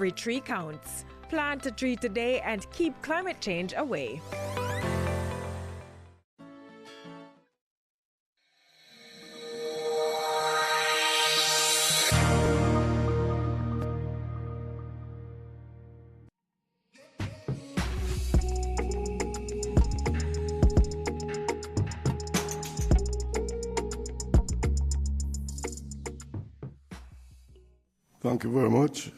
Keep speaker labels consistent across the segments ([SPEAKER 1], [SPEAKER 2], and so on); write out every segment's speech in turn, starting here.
[SPEAKER 1] Every tree counts. Plant a tree today and keep climate change away.
[SPEAKER 2] Thank you very much.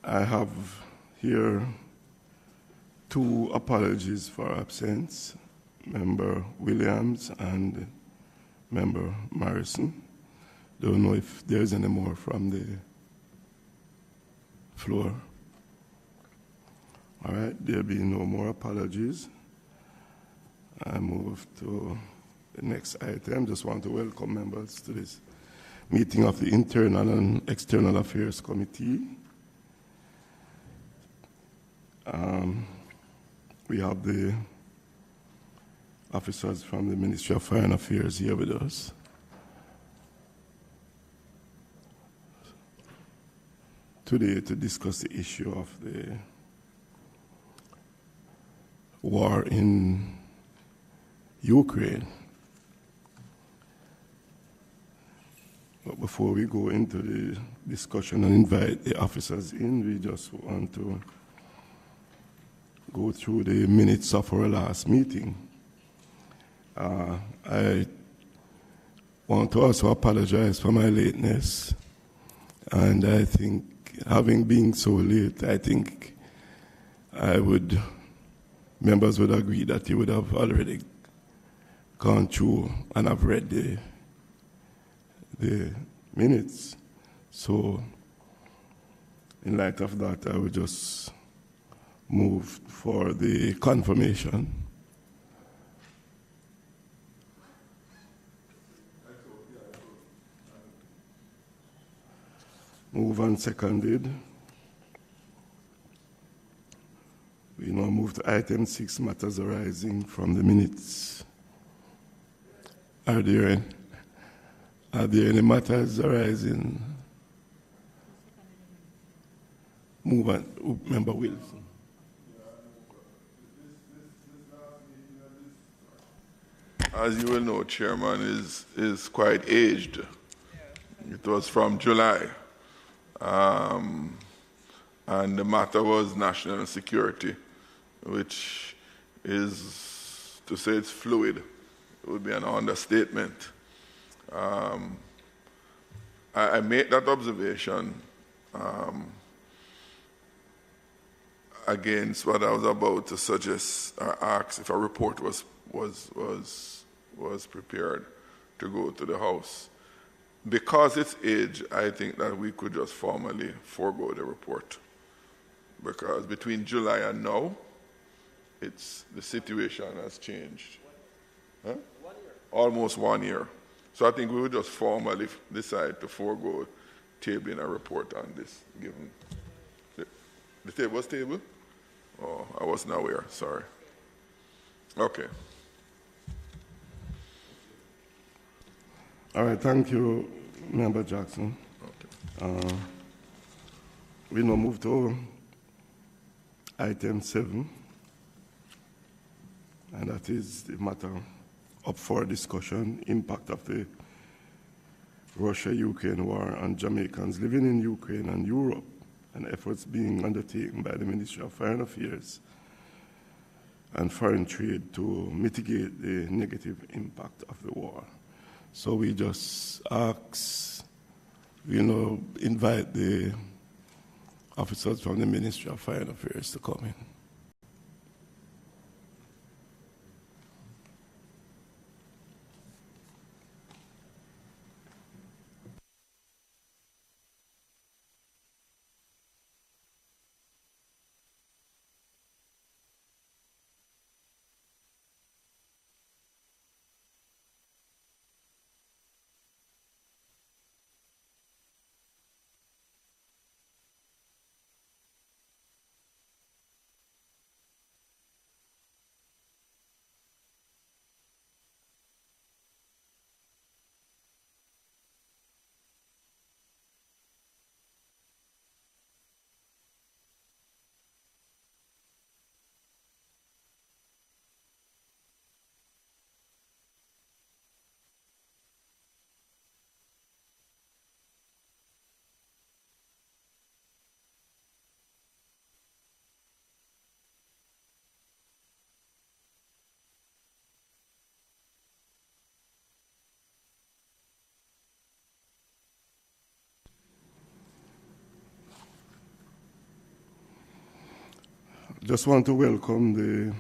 [SPEAKER 2] I have here two apologies for absence, Member Williams and Member Morrison. Don't know if there's any more from the floor. All right, there'll be no more apologies. I move to the next item. Just want to welcome members to this meeting of the Internal and External Affairs Committee. We have the officers from the Ministry of Foreign Affairs here with us. Today to discuss the issue of the war in Ukraine. But before we go into the discussion and invite the officers in, we just want to go through the minutes of our last meeting. I want to also apologize for my lateness, and I think having been so late, I think members would agree that you would have already gone through and have read the minutes. So in light of that, I would just move for the confirmation. Move and seconded. We now move to item 6, matters arising from the minutes. Are there any matters arising? Move on, Member Wilson.
[SPEAKER 3] As you will know, Chairman is quite aged. It was from July. And the matter was national security, which is, to say it's fluid, it would be an understatement. I made that observation against what I was about to suggest or ask if a report was prepared to go to the House. Because it's age, I think that we could just formally forego the report. Because between July and now, the situation has changed. Huh? 1 year. Almost 1 year. So I think we would just formally decide to forego tabling a report on this, given the table was tabled? Oh, I wasn't aware, sorry. Okay.
[SPEAKER 2] All right, thank you, Member Jackson. Okay. We now move to item 7, and that is the matter up for discussion, impact of the Russia-Ukraine war on Jamaicans living in Ukraine and Europe, and efforts being undertaken by the Ministry of Foreign Affairs and Foreign Trade to mitigate the negative impact of the war. So we just invite the officers from the Ministry of Foreign Affairs to come in. just want to welcome the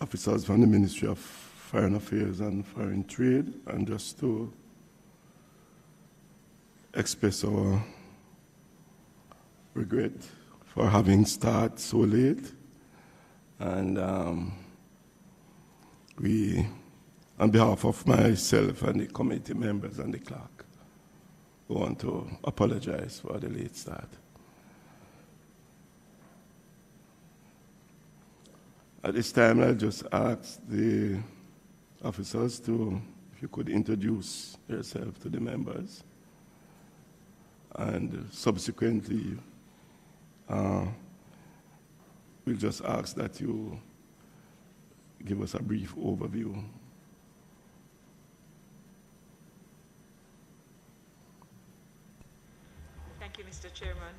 [SPEAKER 2] officers from the Ministry of Foreign Affairs and Foreign Trade, and just to express our regret for having started so late. And we, on behalf of myself and the committee members and the clerk, we want to apologize for the late start. At this time, I'll just ask the officers to, if you could introduce yourself to the members, and subsequently, we'll just ask that you give us a brief overview.
[SPEAKER 1] Thank you, Mr. Chairman.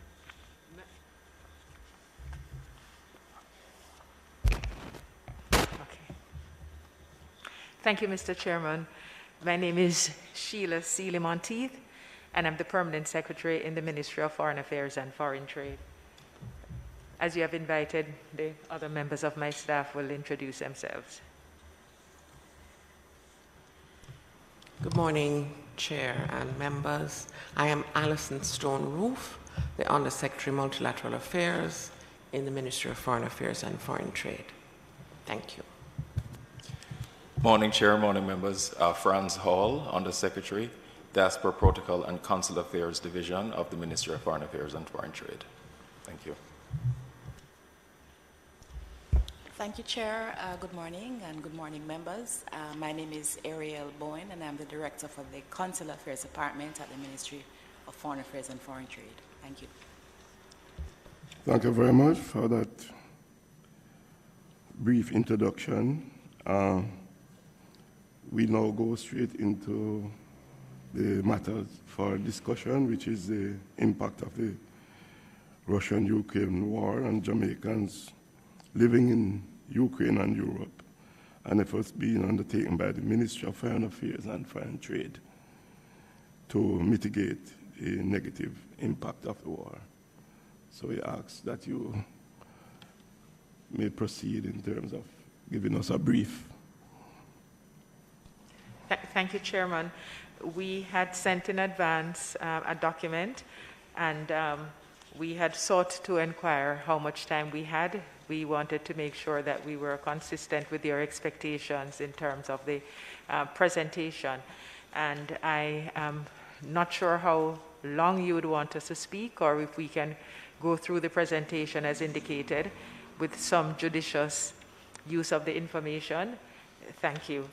[SPEAKER 1] Thank you, Mr. Chairman. My name is Sheila Seeley Monteith, and I'm the Permanent Secretary in the Ministry of Foreign Affairs and Foreign Trade. As you have invited, the other members of my staff will introduce themselves.
[SPEAKER 4] Good morning, Chair and members. I am Alison Stone-Roof, the Under-Secretary Multilateral Affairs in the Ministry of Foreign Affairs and Foreign Trade. Thank you.
[SPEAKER 5] Morning, Chair, morning, members. Franz Hall, Under-Secretary, Diaspora Protocol and Consular Affairs Division of the Ministry of Foreign Affairs and Foreign Trade. Thank you.
[SPEAKER 6] Thank you, Chair. Good morning, and good morning, members. My name is Ariel Boyne, and I'm the Director for the Consular Affairs Department at the Ministry of Foreign Affairs and Foreign Trade. Thank you.
[SPEAKER 2] Thank you very much for that brief introduction. We now go straight into the matters for discussion, which is the impact of the Russian-Ukraine war on Jamaicans living in Ukraine and Europe, and efforts being undertaken by the Ministry of Foreign Affairs and Foreign Trade to mitigate the negative impact of the war. So we ask that you may proceed in terms of giving us a brief.
[SPEAKER 1] Thank you, Chairman. We had sent in advance a document, and we had sought to inquire how much time we had. We wanted to make sure that we were consistent with your expectations in terms of the presentation. And I am not sure how long you would want us to speak, or if we can go through the presentation as indicated with some judicious use of the information. Thank you.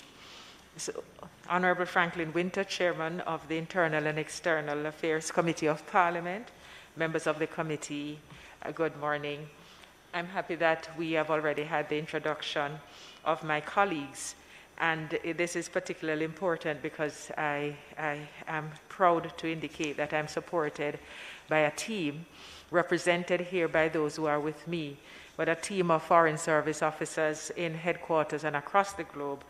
[SPEAKER 1] So, Honorable Franklin Winter, Chairman of the Internal and External Affairs Committee of Parliament, members of the committee, good morning. I'm happy that we have already had the introduction of my colleagues, and this is particularly important because I am proud to indicate that I'm supported by a team represented here by those who are with me, but a team of Foreign Service officers in headquarters and across the globe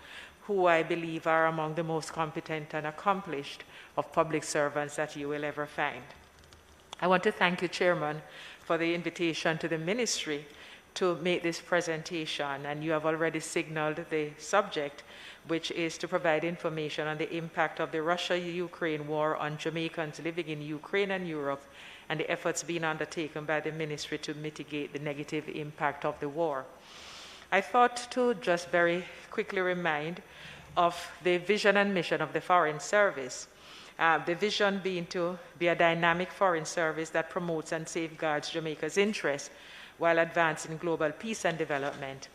[SPEAKER 1] who I believe are among the most competent and accomplished of public servants that you will ever find. I want to thank you, Chairman, for the invitation to the Ministry to make this presentation, and you have already signaled the subject, which is to provide information on the impact of the Russia-Ukraine war on Jamaicans living in Ukraine and Europe, and the efforts being undertaken by the Ministry to mitigate the negative impact of the war. I thought to just very quickly remind of the vision and mission of the Foreign Service. The vision being to be a dynamic foreign service that promotes and safeguards Jamaica's interests while advancing global peace and development.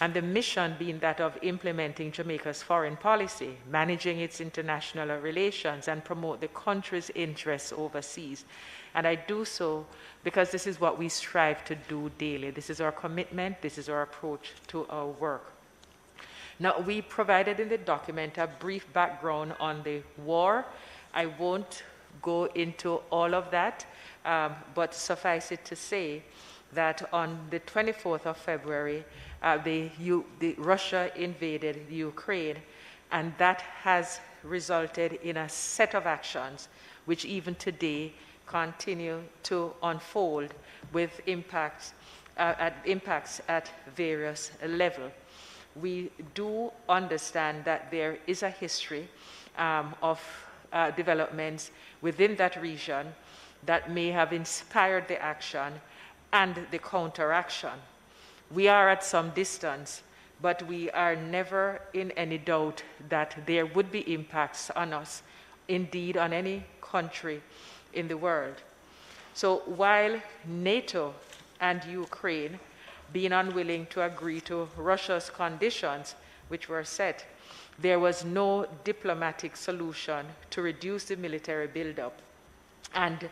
[SPEAKER 1] And the mission being that of implementing Jamaica's foreign policy, managing its international relations, and promote the country's interests overseas. And I do so because this is what we strive to do daily. This is our commitment, this is our approach to our work. Now, we provided in the document a brief background on the war. I won't go into all of that, but suffice it to say that on the 24th of February, Russia invaded Ukraine, and that has resulted in a set of actions which even today continue to unfold with impacts impacts at various levels. We do understand that there is a history of developments within that region that may have inspired the action and the counteraction. We are at some distance, but we are never in any doubt that there would be impacts on us, indeed on any country in the world. So while NATO and Ukraine being unwilling to agree to Russia's conditions, which were set, there was no diplomatic solution to reduce the military buildup. And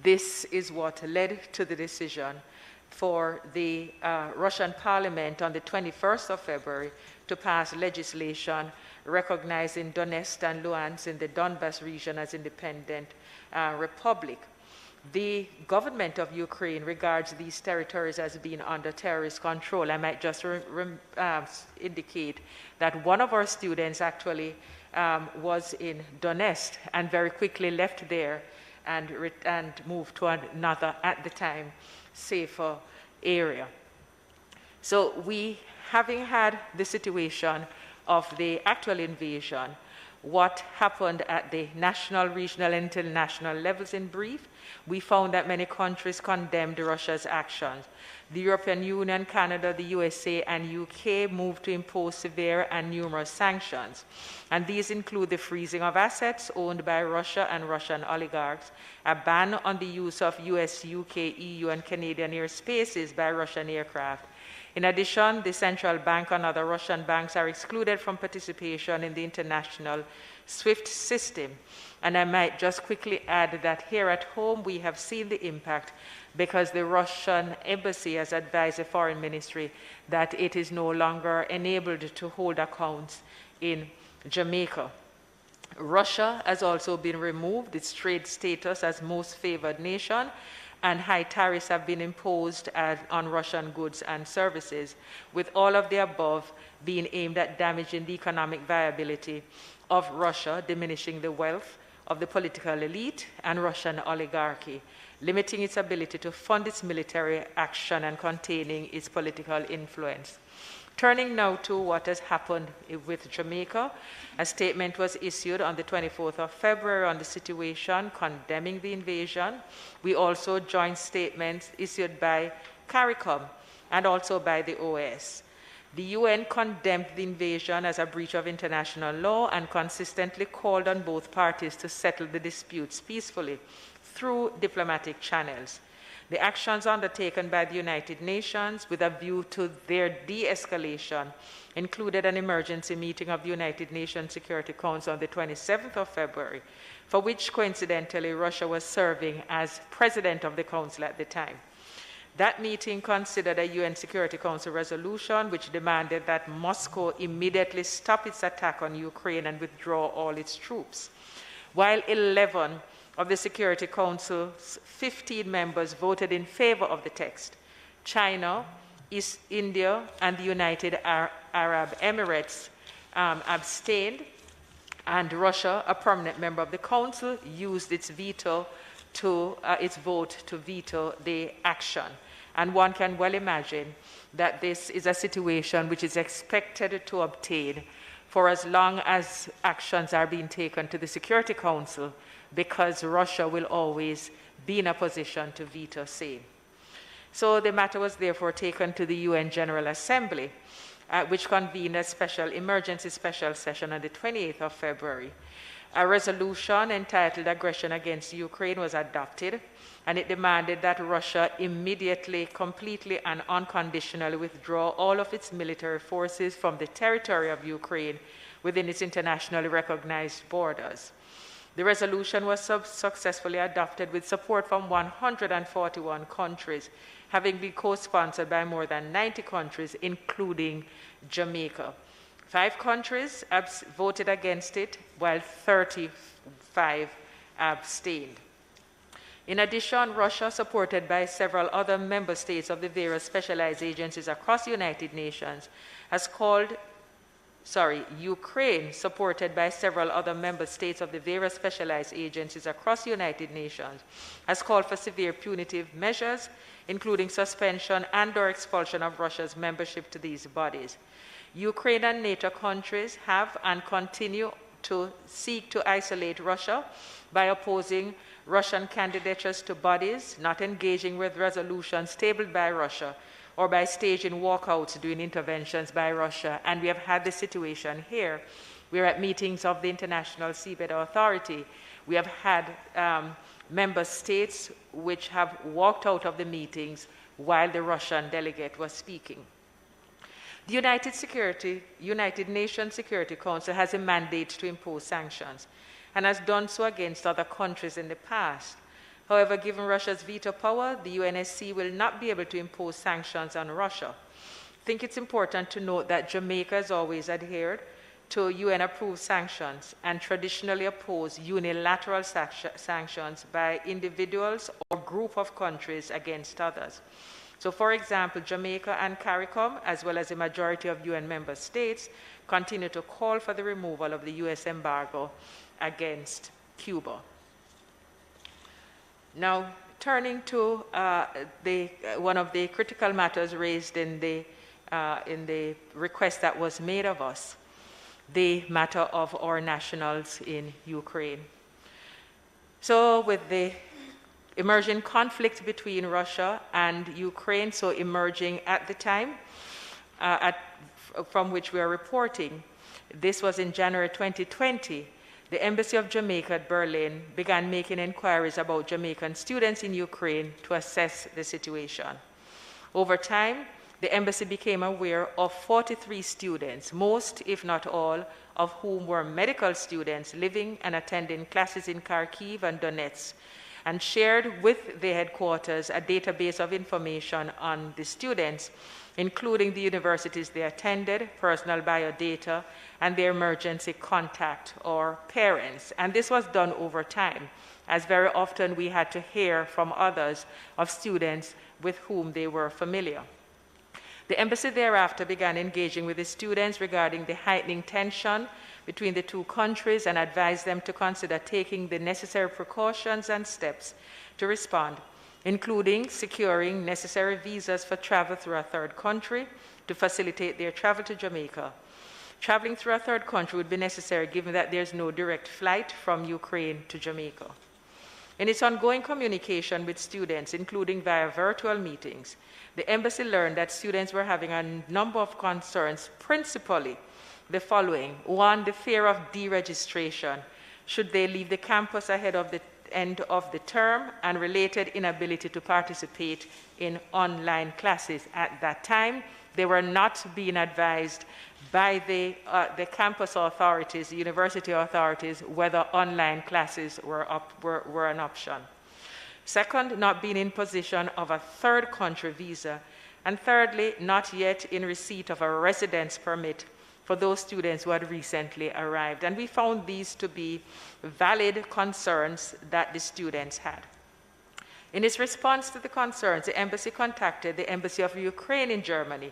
[SPEAKER 1] this is what led to the decision for the Russian parliament on the 21st of February to pass legislation recognizing Donetsk and Luhansk in the Donbas region as independent republic. The government of Ukraine regards these territories as being under terrorist control. I might just indicate that one of our students actually was in Donetsk and very quickly left there and moved to another, at the time, safer area. So we, having had the situation of the actual invasion, what happened at the national, regional, and international levels in brief, we found that many countries condemned Russia's actions. The European Union, Canada, the USA, and UK moved to impose severe and numerous sanctions. And these include the freezing of assets owned by Russia and Russian oligarchs, a ban on the use of US, UK, EU, and Canadian airspaces by Russian aircraft. In addition, the central bank and other Russian banks are excluded from participation in the international SWIFT system. And I might just quickly add that here at home, we have seen the impact because the Russian embassy has advised the foreign ministry that it is no longer enabled to hold accounts in Jamaica. Russia has also been removed its trade status as most favored nation, and high tariffs have been imposed on Russian goods and services, with all of the above being aimed at damaging the economic viability of Russia, diminishing the wealth of the political elite and Russian oligarchy, limiting its ability to fund its military action and containing its political influence. Turning now to what has happened with Jamaica, a statement was issued on the 24th of February on the situation, condemning the invasion. We also joined statements issued by CARICOM and also by the OAS. The UN condemned the invasion as a breach of international law and consistently called on both parties to settle the disputes peacefully through diplomatic channels. The actions undertaken by the United Nations with a view to their de-escalation included an emergency meeting of the United Nations Security Council on the 27th of February, for which coincidentally Russia was serving as president of the council at the time. That meeting considered a UN Security Council resolution which demanded that Moscow immediately stop its attack on Ukraine and withdraw all its troops. While 11 of the Security Council's 15 members voted in favor of the text, China, East India, and the United Arab Emirates abstained, and Russia, a prominent member of the Council, used its vote to veto the action. And one can well imagine that this is a situation which is expected to obtain for as long as actions are being taken to the Security Council, because Russia will always be in a position to veto same. So the matter was therefore taken to the UN General Assembly, which convened a emergency special session on the 28th of February. A resolution entitled Aggression Against Ukraine was adopted, and it demanded that Russia immediately, completely, and unconditionally withdraw all of its military forces from the territory of Ukraine within its internationally recognized borders. The resolution was successfully adopted with support from 141 countries, having been co-sponsored by more than 90 countries, including Jamaica. 5 countries voted against it, while 35 abstained. In addition, Russia, supported by several other member states of the various specialized agencies across the United Nations, has called Ukraine, supported by several other member states of the various specialized agencies across the United Nations, has called for severe punitive measures, including suspension and/or expulsion of Russia's membership to these bodies. Ukraine and NATO countries have and continue to seek to isolate Russia by opposing Russian candidatures to bodies, not engaging with resolutions tabled by Russia, or by staging walkouts during interventions by Russia. And we have had this situation here. We're at meetings of the International Seabed Authority. We have had member states which have walked out of the meetings while the Russian delegate was speaking. The United Nations Security Council has a mandate to impose sanctions and has done so against other countries in the past. However, given Russia's veto power, the UNSC will not be able to impose sanctions on Russia. I think it's important to note that Jamaica has always adhered to UN-approved sanctions and traditionally opposed unilateral sanctions by individuals or group of countries against others. So, for example, Jamaica and CARICOM, as well as a majority of UN member states, continue to call for the removal of the US embargo against Cuba. Now, turning to one of the critical matters raised in the request that was made of us, the matter of our nationals in Ukraine. So, with the emerging conflict between Russia and Ukraine, so emerging at the time from which we are reporting, this was in January 2020, the Embassy of Jamaica at Berlin began making inquiries about Jamaican students in Ukraine to assess the situation. Over time, the embassy became aware of 43 students, most, if not all, of whom were medical students living and attending classes in Kharkiv and Donetsk, and shared with the headquarters a database of information on the students, including the universities they attended, personal biodata, and their emergency contact or parents. And this was done over time, as very often we had to hear from others of students with whom they were familiar. The embassy thereafter began engaging with the students regarding the heightening tension between the two countries and advised them to consider taking the necessary precautions and steps to respond, including securing necessary visas for travel through a third country to facilitate their travel to Jamaica. Traveling through a third country would be necessary given that there's no direct flight from Ukraine to Jamaica. In its ongoing communication with students, including via virtual meetings, the embassy learned that students were having a number of concerns, principally the following. One, the fear of deregistration should they leave the campus ahead of the end of the term, and related inability to participate in online classes. At that time, they were not being advised by the campus authorities, the university authorities, whether online classes were an option. Second, not being in possession of a third country visa. And thirdly, not yet in receipt of a residence permit for those students who had recently arrived. And we found these to be valid concerns that the students had. In its response to the concerns, the embassy contacted the Embassy of Ukraine in Germany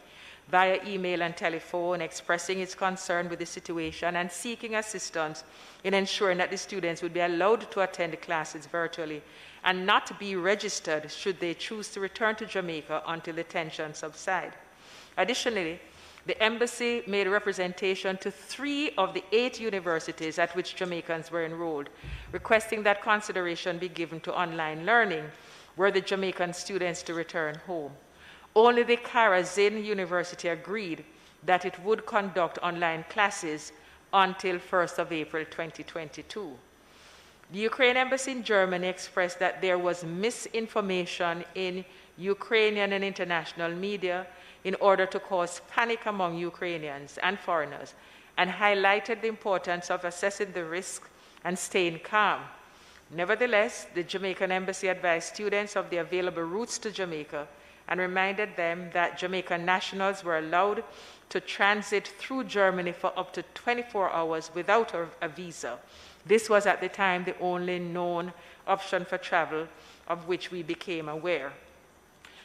[SPEAKER 1] via email and telephone, expressing its concern with the situation and seeking assistance in ensuring that the students would be allowed to attend the classes virtually and not be registered should they choose to return to Jamaica until the tensions subside. Additionally, the embassy made representation to 3 of the 8 universities at which Jamaicans were enrolled, requesting that consideration be given to online learning, were the Jamaican students to return home. Only the Karazin University agreed that it would conduct online classes until 1st of April 2022. The Ukraine embassy in Germany expressed that there was misinformation in Ukrainian and international media in order to cause panic among Ukrainians and foreigners, and highlighted the importance of assessing the risk and staying calm. Nevertheless, the Jamaican embassy advised students of the available routes to Jamaica and reminded them that Jamaican nationals were allowed to transit through Germany for up to 24 hours without a visa. This was at the time the only known option for travel of which we became aware.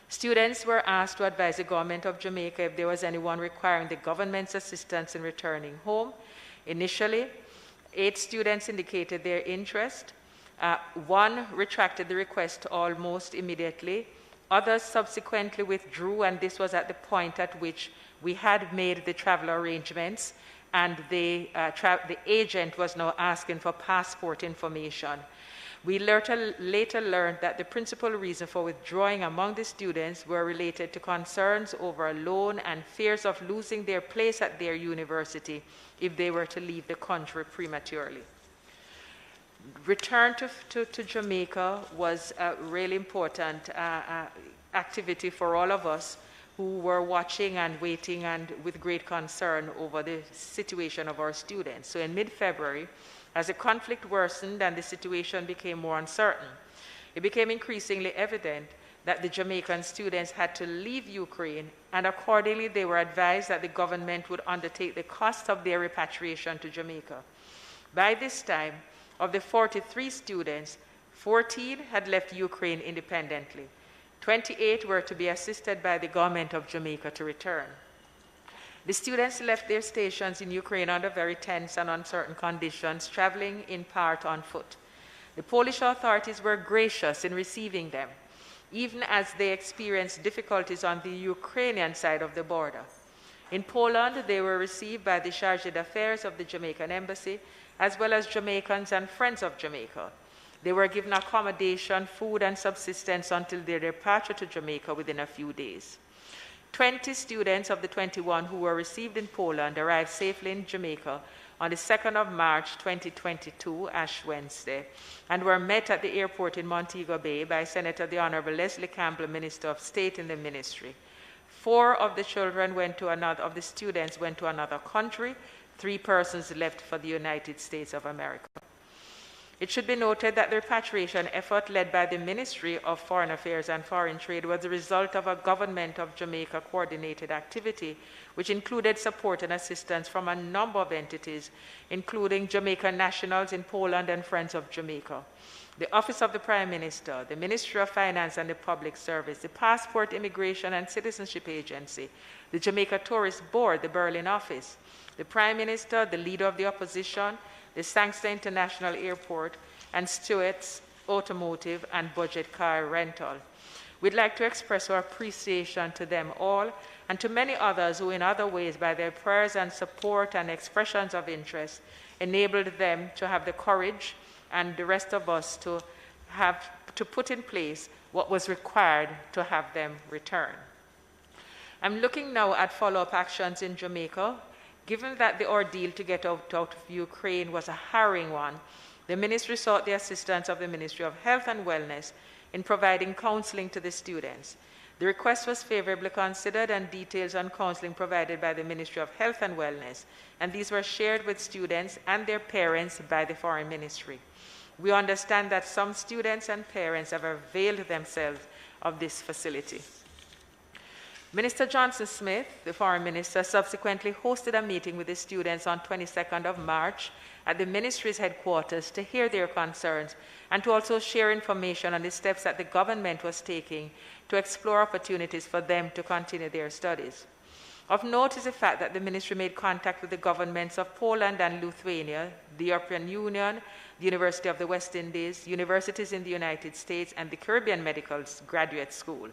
[SPEAKER 1] Students were asked to advise the government of Jamaica if there was anyone requiring the government's assistance in returning home. Initially, 8 students indicated their interest. 1 retracted the request almost immediately. Others subsequently withdrew, and this was at the point at which we had made the travel arrangements, and the agent was now asking for passport information. We later learned that the principal reason for withdrawing among the students were related to concerns over a loan and fears of losing their place at their university if they were to leave the country prematurely. Return to Jamaica was a really important activity for all of us who were watching and waiting and with great concern over the situation of our students. So in mid-February, as the conflict worsened and the situation became more uncertain, it became increasingly evident that the Jamaican students had to leave Ukraine, and accordingly they were advised that the government would undertake the cost of their repatriation to Jamaica. By this time, of the 43 students, 14 had left Ukraine independently. 28 were to be assisted by the government of Jamaica to return. The students left their stations in Ukraine under very tense and uncertain conditions, traveling in part on foot. The Polish authorities were gracious in receiving them, even as they experienced difficulties on the Ukrainian side of the border. In Poland, they were received by the Chargé d'Affaires of the Jamaican embassy, as well as Jamaicans and friends of Jamaica. They were given accommodation, food, and subsistence until their departure to Jamaica within a few days. 20 students of the 21 who were received in Poland arrived safely in Jamaica on the 2nd of March 2022, Ash Wednesday, and were met at the airport in Montego Bay by Senator the Honorable Leslie Campbell, Minister of State in the ministry. 4 of the students went to another country. 3 persons left for the United States of America. It should be noted that the repatriation effort led by the Ministry of Foreign Affairs and Foreign Trade was the result of a Government of Jamaica coordinated activity, which included support and assistance from a number of entities, including Jamaican nationals in Poland and Friends of Jamaica, the Office of the Prime Minister, the Ministry of Finance and the Public Service, the Passport, Immigration and Citizenship Agency, the Jamaica Tourist Board, the Berlin office, the Prime Minister, the Leader of the Opposition, the Sangster International Airport, and Stewart's Automotive and Budget Car Rental. We'd like to express our appreciation to them all and to many others who in other ways, by their prayers and support and expressions of interest, enabled them to have the courage and the rest of us to put in place what was required to have them return. I'm looking now at follow-up actions in Jamaica. Given that the ordeal to get out of Ukraine was a harrowing one, the ministry sought the assistance of the Ministry of Health and Wellness in providing counseling to the students. The request was favorably considered, and details on counseling provided by the Ministry of Health and Wellness, and these were shared with students and their parents by the Foreign Ministry. We understand that some students and parents have availed themselves of this facility. Minister Johnson Smith, the Foreign Minister, subsequently hosted a meeting with the students on 22nd of March at the ministry's headquarters to hear their concerns and to also share information on the steps that the government was taking to explore opportunities for them to continue their studies. Of note is the fact that the ministry made contact with the governments of Poland and Lithuania, the European Union, the University of the West Indies, universities in the United States, and the Caribbean Medical Graduate School.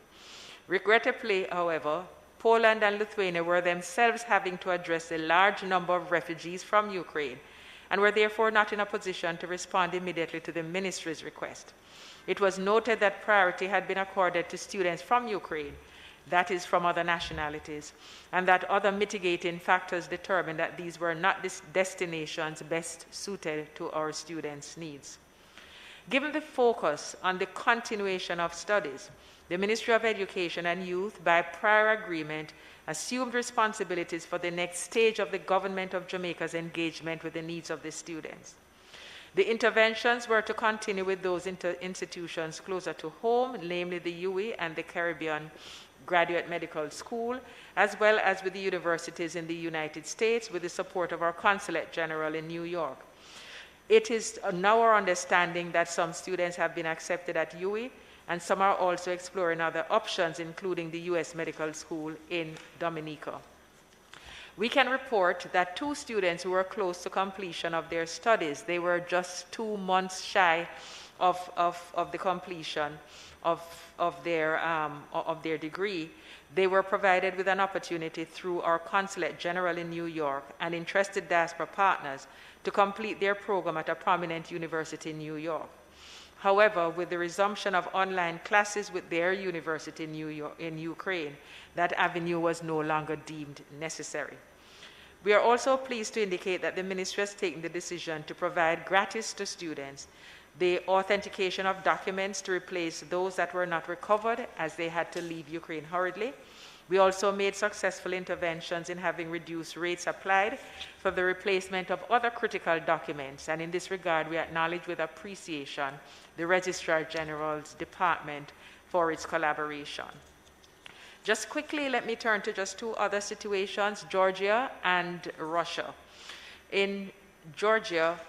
[SPEAKER 1] Regrettably, however, Poland and Lithuania were themselves having to address a large number of refugees from Ukraine and were therefore not in a position to respond immediately to the ministry's request. It was noted that priority had been accorded to students from Ukraine, that is, from other nationalities, and that other mitigating factors determined that these were not destinations best suited to our students' needs. Given the focus on the continuation of studies, the Ministry of Education and Youth, by prior agreement, assumed responsibilities for the next stage of the Government of Jamaica's engagement with the needs of the students. The interventions were to continue with those institutions closer to home, namely the UE and the Caribbean Graduate Medical School, as well as with the universities in the United States with the support of our Consulate General in New York. It is now our understanding that some students have been accepted at UE, and some are also exploring other options, including the U.S. Medical School in Dominica. We can report that 2 students who were close to completion of their studies, they were just 2 months shy of the completion of their degree. They were provided with an opportunity through our Consulate General in New York and interested diaspora partners to complete their program at a prominent university in New York. However, with the resumption of online classes with their university in Ukraine, that avenue was no longer deemed necessary. We are also pleased to indicate that the Ministry has taken the decision to provide gratis to students the authentication of documents to replace those that were not recovered as they had to leave Ukraine hurriedly. We also made successful interventions in having reduced rates applied for the replacement of other critical documents, and in this regard we acknowledge with appreciation the Registrar General's Department for its collaboration. Just quickly, let me turn to just 2 other situations, Georgia and Russia. In Georgia,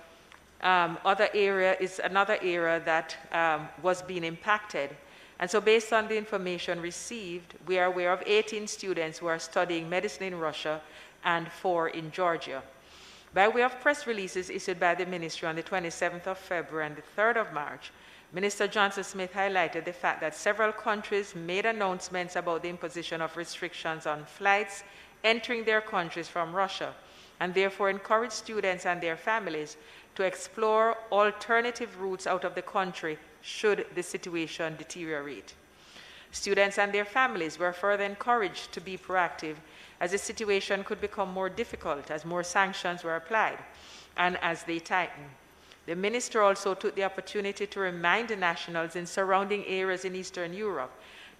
[SPEAKER 1] another area that was being impacted. And so based on the information received, we are aware of 18 students who are studying medicine in Russia and 4 in Georgia. By way of press releases issued by the ministry on the 27th of February and the 3rd of March, Minister Johnson Smith highlighted the fact that several countries made announcements about the imposition of restrictions on flights entering their countries from Russia, and therefore encouraged students and their families to explore alternative routes out of the country should the situation deteriorate. Students and their families were further encouraged to be proactive as the situation could become more difficult as more sanctions were applied and as they tightened. The minister also took the opportunity to remind the nationals in surrounding areas in Eastern Europe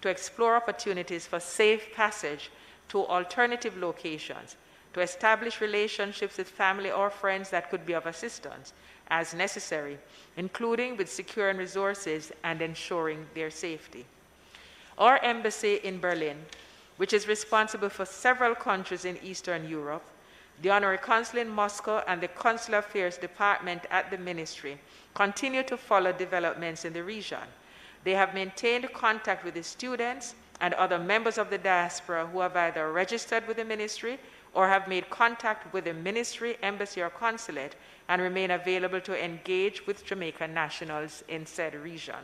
[SPEAKER 1] to explore opportunities for safe passage to alternative locations, to establish relationships with family or friends that could be of assistance as necessary, including with securing resources and ensuring their safety. Our embassy in Berlin, which is responsible for several countries in Eastern Europe, the Honorary Consul in Moscow and the Consular Affairs Department at the Ministry continue to follow developments in the region. They have maintained contact with the students and other members of the diaspora who have either registered with the Ministry or have made contact with the Ministry, Embassy, or Consulate and remain available to engage with Jamaican nationals in said region.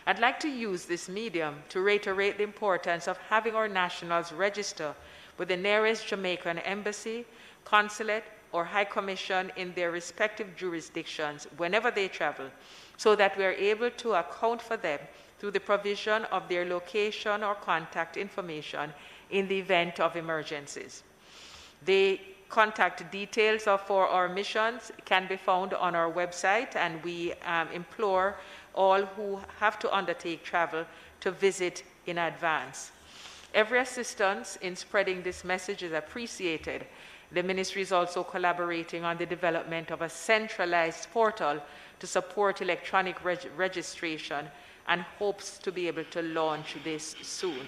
[SPEAKER 1] I'd like to use this medium to reiterate the importance of having our nationals register with the nearest Jamaican embassy, consulate, or high commission in their respective jurisdictions whenever they travel, so that we are able to account for them through the provision of their location or contact information in the event of emergencies. The contact details for our missions can be found on our website, and we implore all who have to undertake travel to visit in advance. Every assistance in spreading this message is appreciated. The ministry is also collaborating on the development of a centralized portal to support electronic registration and hopes to be able to launch this soon.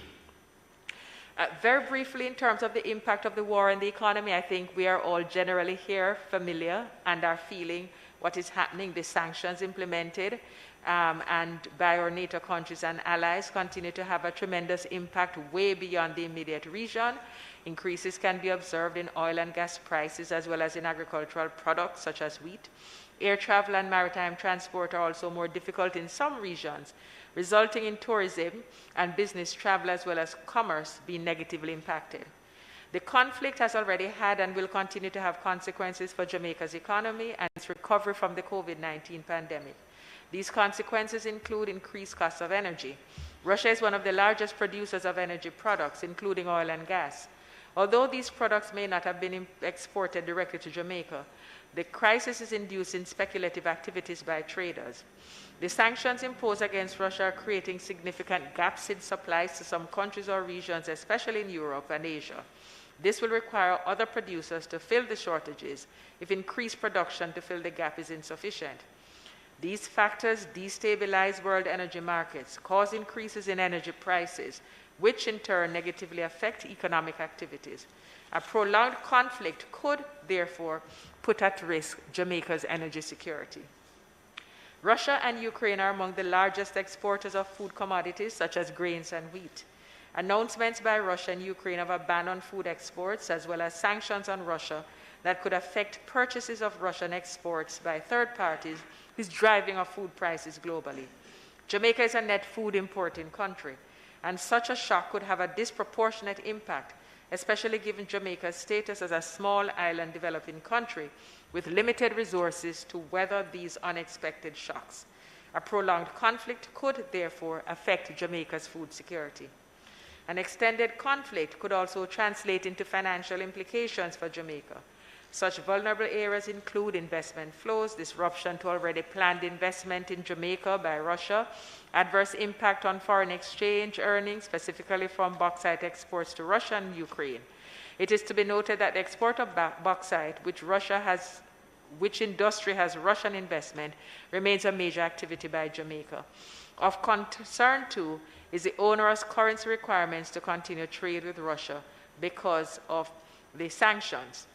[SPEAKER 1] Very briefly, in terms of the impact of the war on the economy, I think we are all generally here familiar and are feeling what is happening, the sanctions implemented and by our NATO countries and allies continue to have a tremendous impact way beyond the immediate region. Increases can be observed in oil and gas prices as well as in agricultural products such as wheat. Air travel and maritime transport are also more difficult in some regions, resulting in tourism and business travel as well as commerce being negatively impacted. The conflict has already had and will continue to have consequences for Jamaica's economy and its recovery from the COVID-19 pandemic. These consequences include increased costs of energy. Russia is one of the largest producers of energy products, including oil and gas. Although these products may not have been exported directly to Jamaica, the crisis is inducing speculative activities by traders. The sanctions imposed against Russia are creating significant gaps in supplies to some countries or regions, especially in Europe and Asia. This will require other producers to fill the shortages if increased production to fill the gap is insufficient. These factors destabilize world energy markets, cause increases in energy prices, which in turn negatively affect economic activities. A prolonged conflict could, therefore, put at risk Jamaica's energy security. Russia and Ukraine are among the largest exporters of food commodities such as grains and wheat. Announcements by Russia and Ukraine of a ban on food exports, as well as sanctions on Russia that could affect purchases of Russian exports by third parties, is driving up food prices globally. Jamaica is a net food importing country, and such a shock could have a disproportionate impact, especially given Jamaica's status as a small island developing country with limited resources to weather these unexpected shocks. A prolonged conflict could therefore affect Jamaica's food security. An extended conflict could also translate into financial implications for Jamaica. Such vulnerable areas include investment flows, disruption to already planned investment in Jamaica by Russia, adverse impact on foreign exchange earnings, specifically from bauxite exports to Russia and Ukraine. It is to be noted that the export of bauxite, which industry has Russian investment, remains a major activity by Jamaica. Of concern, too, is the onerous currency requirements to continue trade with Russia because of the sanctions.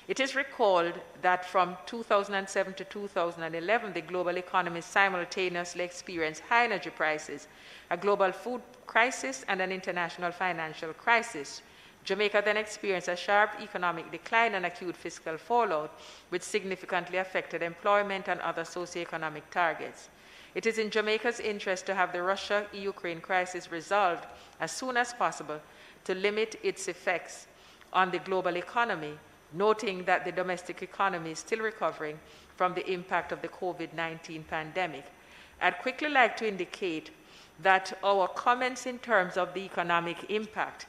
[SPEAKER 1] It is recalled that from 2007 to 2011, the global economy simultaneously experienced high energy prices, a global food crisis, and an international financial crisis. Jamaica then experienced a sharp economic decline and acute fiscal fallout, which significantly affected employment and other socioeconomic targets. It is in Jamaica's interest to have the Russia-Ukraine crisis resolved as soon as possible to limit its effects on the global economy, noting that the domestic economy is still recovering from the impact of the COVID-19 pandemic. I'd quickly like to indicate that our comments in terms of the economic impact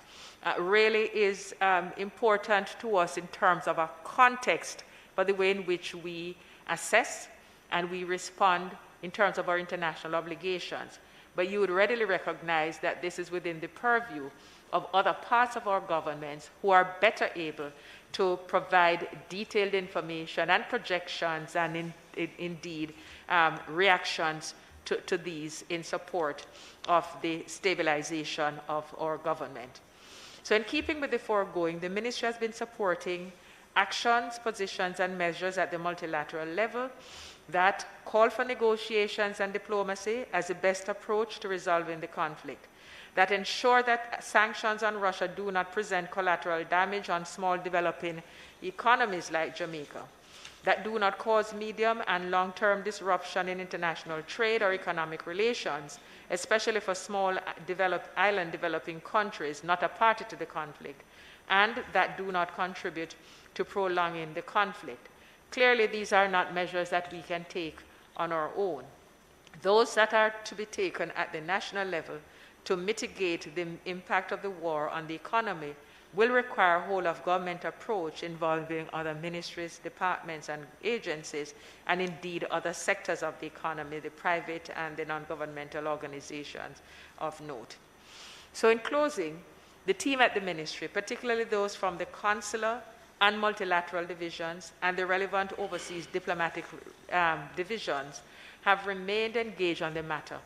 [SPEAKER 1] really is important to us in terms of a context for the way in which we assess and we respond in terms of our international obligations. But you would readily recognize that this is within the purview of other parts of our governments who are better able to provide detailed information and projections and indeed reactions to these in support of the stabilization of our government. So in keeping with the foregoing, the Ministry has been supporting actions, positions, and measures at the multilateral level that call for negotiations and diplomacy as the best approach to resolving the conflict, that ensure that sanctions on Russia do not present collateral damage on small developing economies like Jamaica, that do not cause medium and long-term disruption in international trade or economic relations, especially for small island developing countries not a party to the conflict, and that do not contribute to prolonging the conflict. Clearly, these are not measures that we can take on our own. Those that are to be taken at the national level to mitigate the impact of the war on the economy will require a whole-of-government approach involving other ministries, departments, and agencies, and indeed other sectors of the economy, the private and the non-governmental organizations of note. So in closing, the team at the ministry, particularly those from the consular and multilateral divisions and the relevant overseas diplomatic divisions, have remained engaged on the matter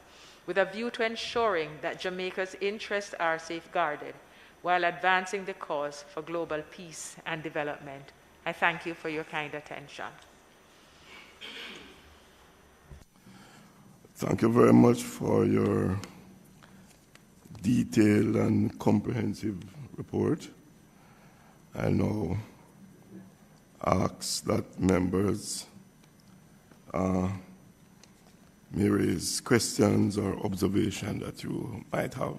[SPEAKER 1] with a view to ensuring that Jamaica's interests are safeguarded while advancing the cause for global peace and development. I thank you for your kind attention.
[SPEAKER 2] Thank you very much for your detailed and comprehensive report. I now ask that members may raise questions or observations that you might have.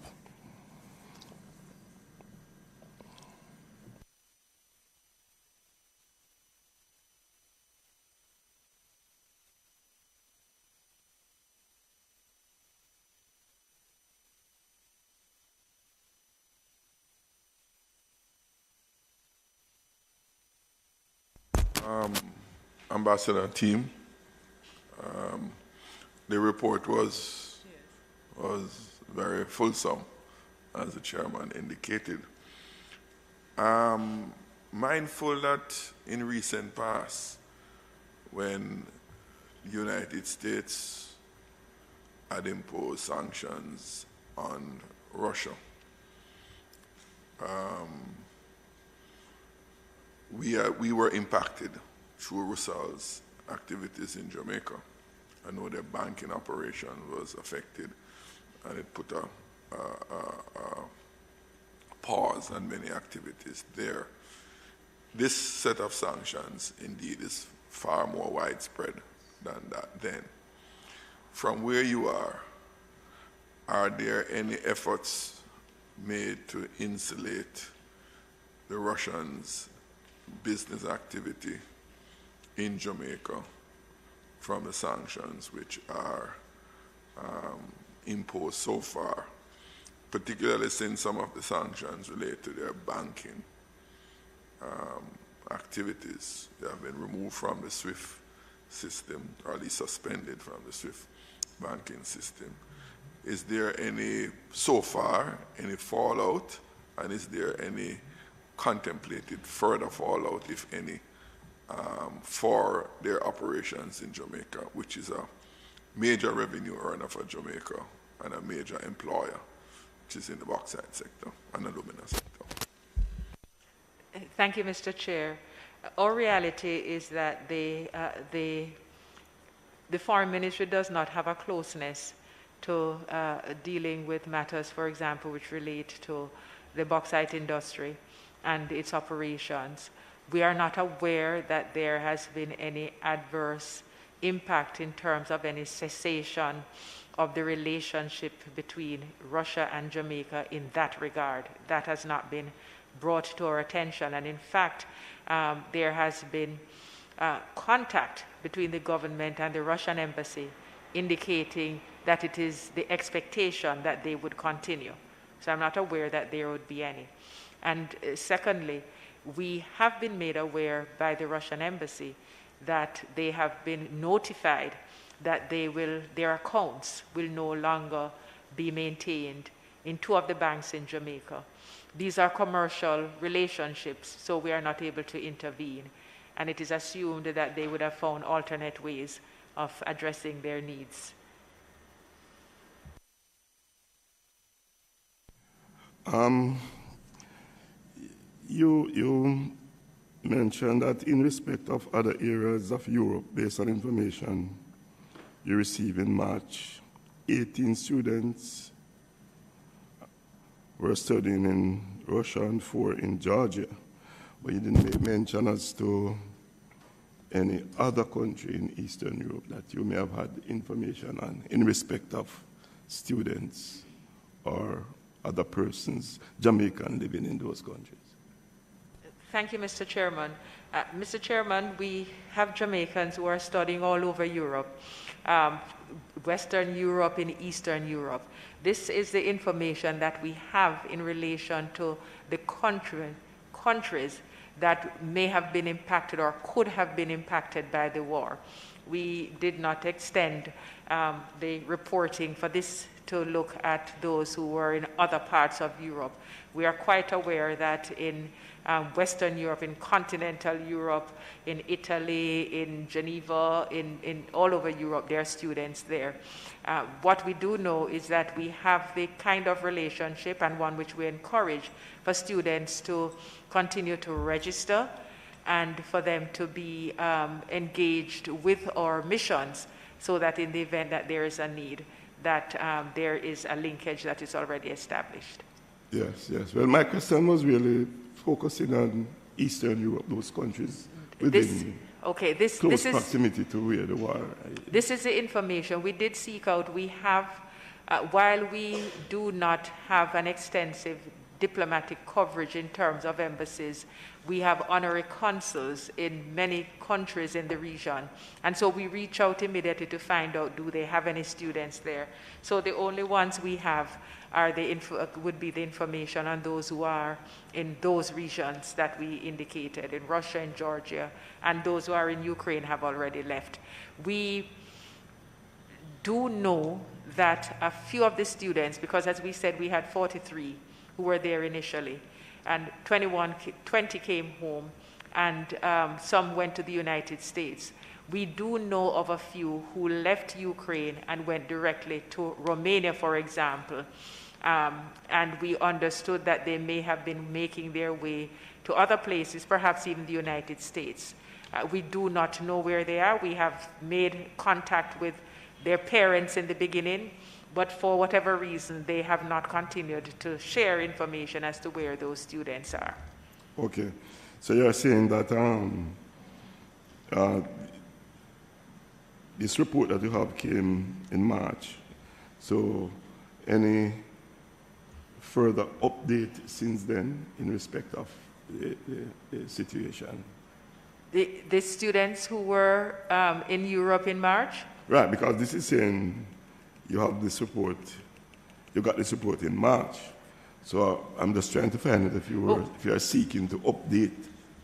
[SPEAKER 3] Ambassador team, the report was very fulsome, as the chairman indicated. Mindful that in recent past, when the United States had imposed sanctions on Russia, we were impacted through Russell's activities in Jamaica. I know their banking operation was affected, and it put a pause on many activities there. This set of sanctions, indeed, is far more widespread than that then. From where you are there any efforts made to insulate the Russians' business activity in Jamaica from the sanctions which are imposed so far, particularly since some of the sanctions relate to their banking activities? They have been removed from the SWIFT system, or at least suspended from the SWIFT banking system. Is there so far, any fallout, and is there any contemplated further fallout, if any, for their operations in Jamaica, which is a major revenue earner for Jamaica and a major employer, which is in the bauxite sector and alumina sector?
[SPEAKER 1] Thank you, Mr. Chair. Our reality is that the Foreign Ministry does not have a closeness to dealing with matters, for example, which relate to the bauxite industry and its operations. We are not aware that there has been any adverse impact in terms of any cessation of the relationship between Russia and Jamaica in that regard. That has not been brought to our attention. And in fact, there has been contact between the government and the Russian embassy indicating that it is the expectation that they would continue. So I'm not aware that there would be any. And secondly, we have been made aware by the Russian embassy that they have been notified that their accounts will no longer be maintained in 2 of the banks in Jamaica. These are commercial relationships, so we are not able to intervene. And it is assumed that they would have found alternate ways of addressing their needs.
[SPEAKER 2] You mentioned that in respect of other areas of Europe, based on information you received in March, 18 students were studying in Russia and 4 in Georgia, but you didn't make mention as to any other country in Eastern Europe that you may have had information on in respect of students or other persons, Jamaican, living in those countries.
[SPEAKER 1] Thank you, Mr. Chairman. Mr. Chairman, we have Jamaicans who are studying all over Europe, Western Europe and Eastern Europe. This is the information that we have in relation to the countries that may have been impacted or could have been impacted by the war. We did not extend the reporting for this to look at those who were in other parts of Europe. We are quite aware that in Western Europe, in continental Europe, in Italy, in Geneva, in all over Europe, there are students there. What we do know is that we have the kind of relationship, and one which we encourage, for students to continue to register and for them to be engaged with our missions, so that in the event that there is a need, that there is a linkage that is already established.
[SPEAKER 2] Yes, yes. Well, my question was really focusing on Eastern Europe, those countries within close proximity to where the war.
[SPEAKER 1] This is the information we did seek out. We have, while we do not have an extensive diplomatic coverage in terms of embassies, we have honorary consuls in many countries in the region. And so we reach out immediately to find out, do they have any students there? So the only ones we have are would be the information on those who are in those regions that we indicated, in Russia and Georgia, and those who are in Ukraine have already left. We do know that a few of the students, because as we said, we had 43 who were there initially, and 20 came home, and some went to the United States. We do know of a few who left Ukraine and went directly to Romania, for example, and we understood that they may have been making their way to other places, perhaps even the United States. We do not know where they are. We have made contact with their parents in the beginning, but for whatever reason, they have not continued to share information as to where those students are.
[SPEAKER 2] Okay. So you're saying that this report that you have came in March. So any further update since then in respect of the situation?
[SPEAKER 1] The students who were in Europe in March?
[SPEAKER 2] Right, because this is saying you have this report, you got this report in March. So I'm just trying to find out if you are seeking to update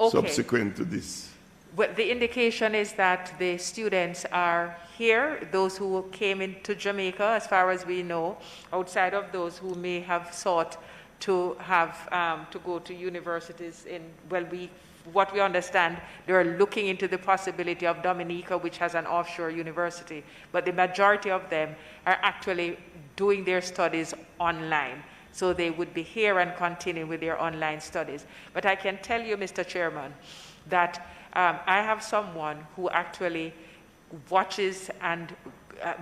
[SPEAKER 2] subsequent to this.
[SPEAKER 1] Well, the indication is that the students are here, those who came into Jamaica, as far as we know, outside of those who may have sought to have to go to universities in, what we understand, they're looking into the possibility of Dominica, which has an offshore university, but the majority of them are actually doing their studies online. So they would be here and continue with their online studies. But I can tell you, Mr. Chairman, that I have someone who actually watches and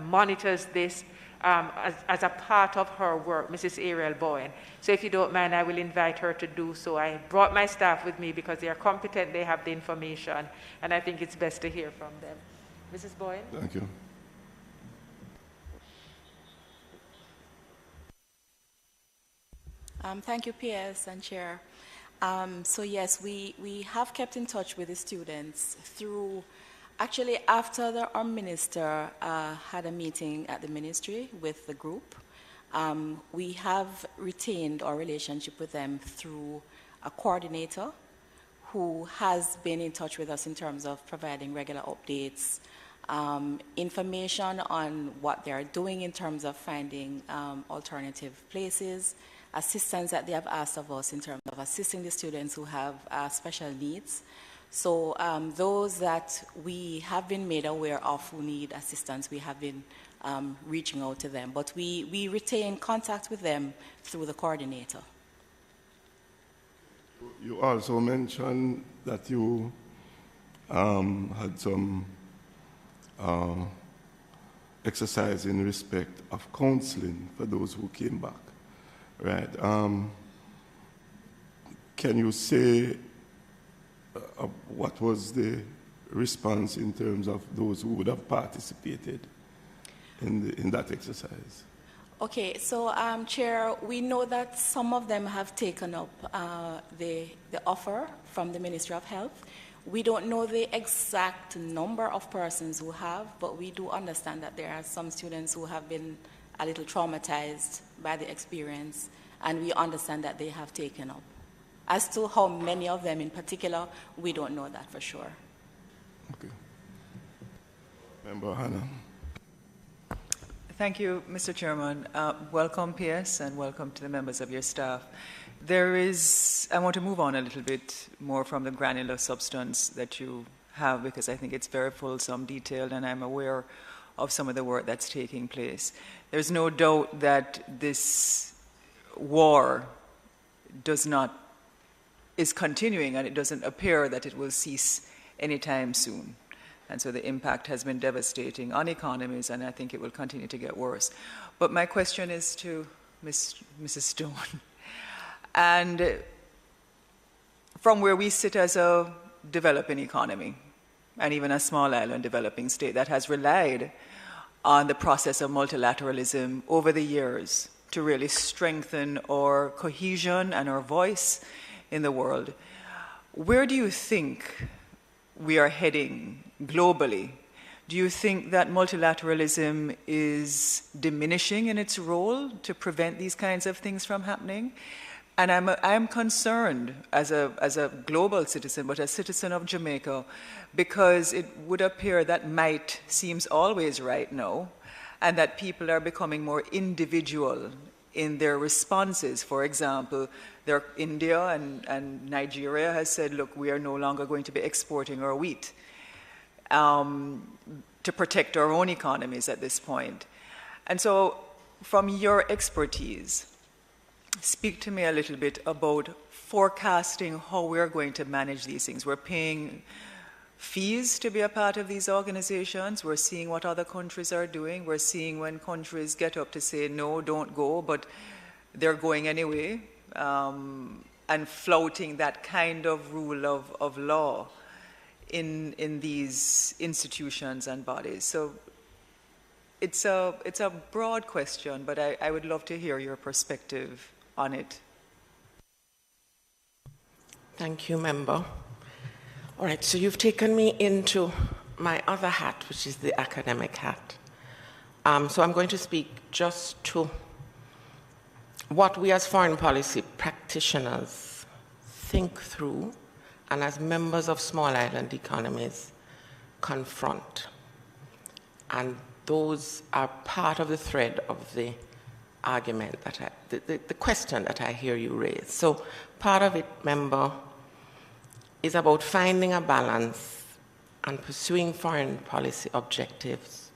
[SPEAKER 1] monitors this as a part of her work, Mrs. Ariel Bowen. So if you don't mind, I will invite her to do so. I brought my staff with me because they are competent, they have the information, and I think it's best to hear from them. Mrs. Bowen?
[SPEAKER 2] Thank you.
[SPEAKER 6] Thank you, PS and Chair. So yes, we have kept in touch with the students through, actually after our minister had a meeting at the ministry with the group, we have retained our relationship with them through a coordinator who has been in touch with us in terms of providing regular updates, information on what they are doing in terms of finding alternative places, assistance that they have asked of us in terms of assisting the students who have special needs. So those that we have been made aware of who need assistance, we have been reaching out to them. But we retain contact with them through the coordinator.
[SPEAKER 2] You also mentioned that you had some exercise in respect of counseling for those who came back. Right. Can you say what was the response in terms of those who would have participated in that exercise?
[SPEAKER 6] Okay, so Chair, we know that some of them have taken up the offer from the Ministry of Health. We don't know the exact number of persons who have, but we do understand that there are some students who have been a little traumatized by the experience, and we understand that they have taken up. As to how many of them in particular, we don't know that for sure.
[SPEAKER 2] Okay. Member Hannah.
[SPEAKER 7] Thank you, Mr. Chairman. Welcome, PS, and welcome to the members of your staff. I want to move on a little bit more from the granular substance that you have, because I think it's very fulsome, detailed, and I'm aware of some of the work that's taking place. There's no doubt that this war is continuing, and it doesn't appear that it will cease anytime soon. And so the impact has been devastating on economies, and I think it will continue to get worse. But my question is to Mrs. Stone. And from where we sit as a developing economy, and even a small island developing state that has relied on the process of multilateralism over the years to really strengthen our cohesion and our voice in the world, where do you think we are heading globally? Do you think that multilateralism is diminishing in its role to prevent these kinds of things from happening? And I'm concerned as a global citizen, but a citizen of Jamaica, because it would appear that might seems always right now, and that people are becoming more individual in their responses. For example, India and Nigeria has said, look, we are no longer going to be exporting our wheat to protect our own economies at this point. And so from your expertise, speak to me a little bit about forecasting how we're going to manage these things. We're paying fees to be a part of these organizations. We're seeing what other countries are doing. We're seeing when countries get up to say, no, don't go, but they're going anyway, and flouting that kind of rule of law in these institutions and bodies. So it's a broad question, but I would love to hear your perspective on it.
[SPEAKER 4] Thank you, Member. All right, so you've taken me into my other hat, which is the academic hat. So I'm going to speak just to what we as foreign policy practitioners think through and as members of small island economies confront. And those are part of the thread of the argument that the question that I hear you raise. So part of it, Member, is about finding a balance and pursuing foreign policy objectives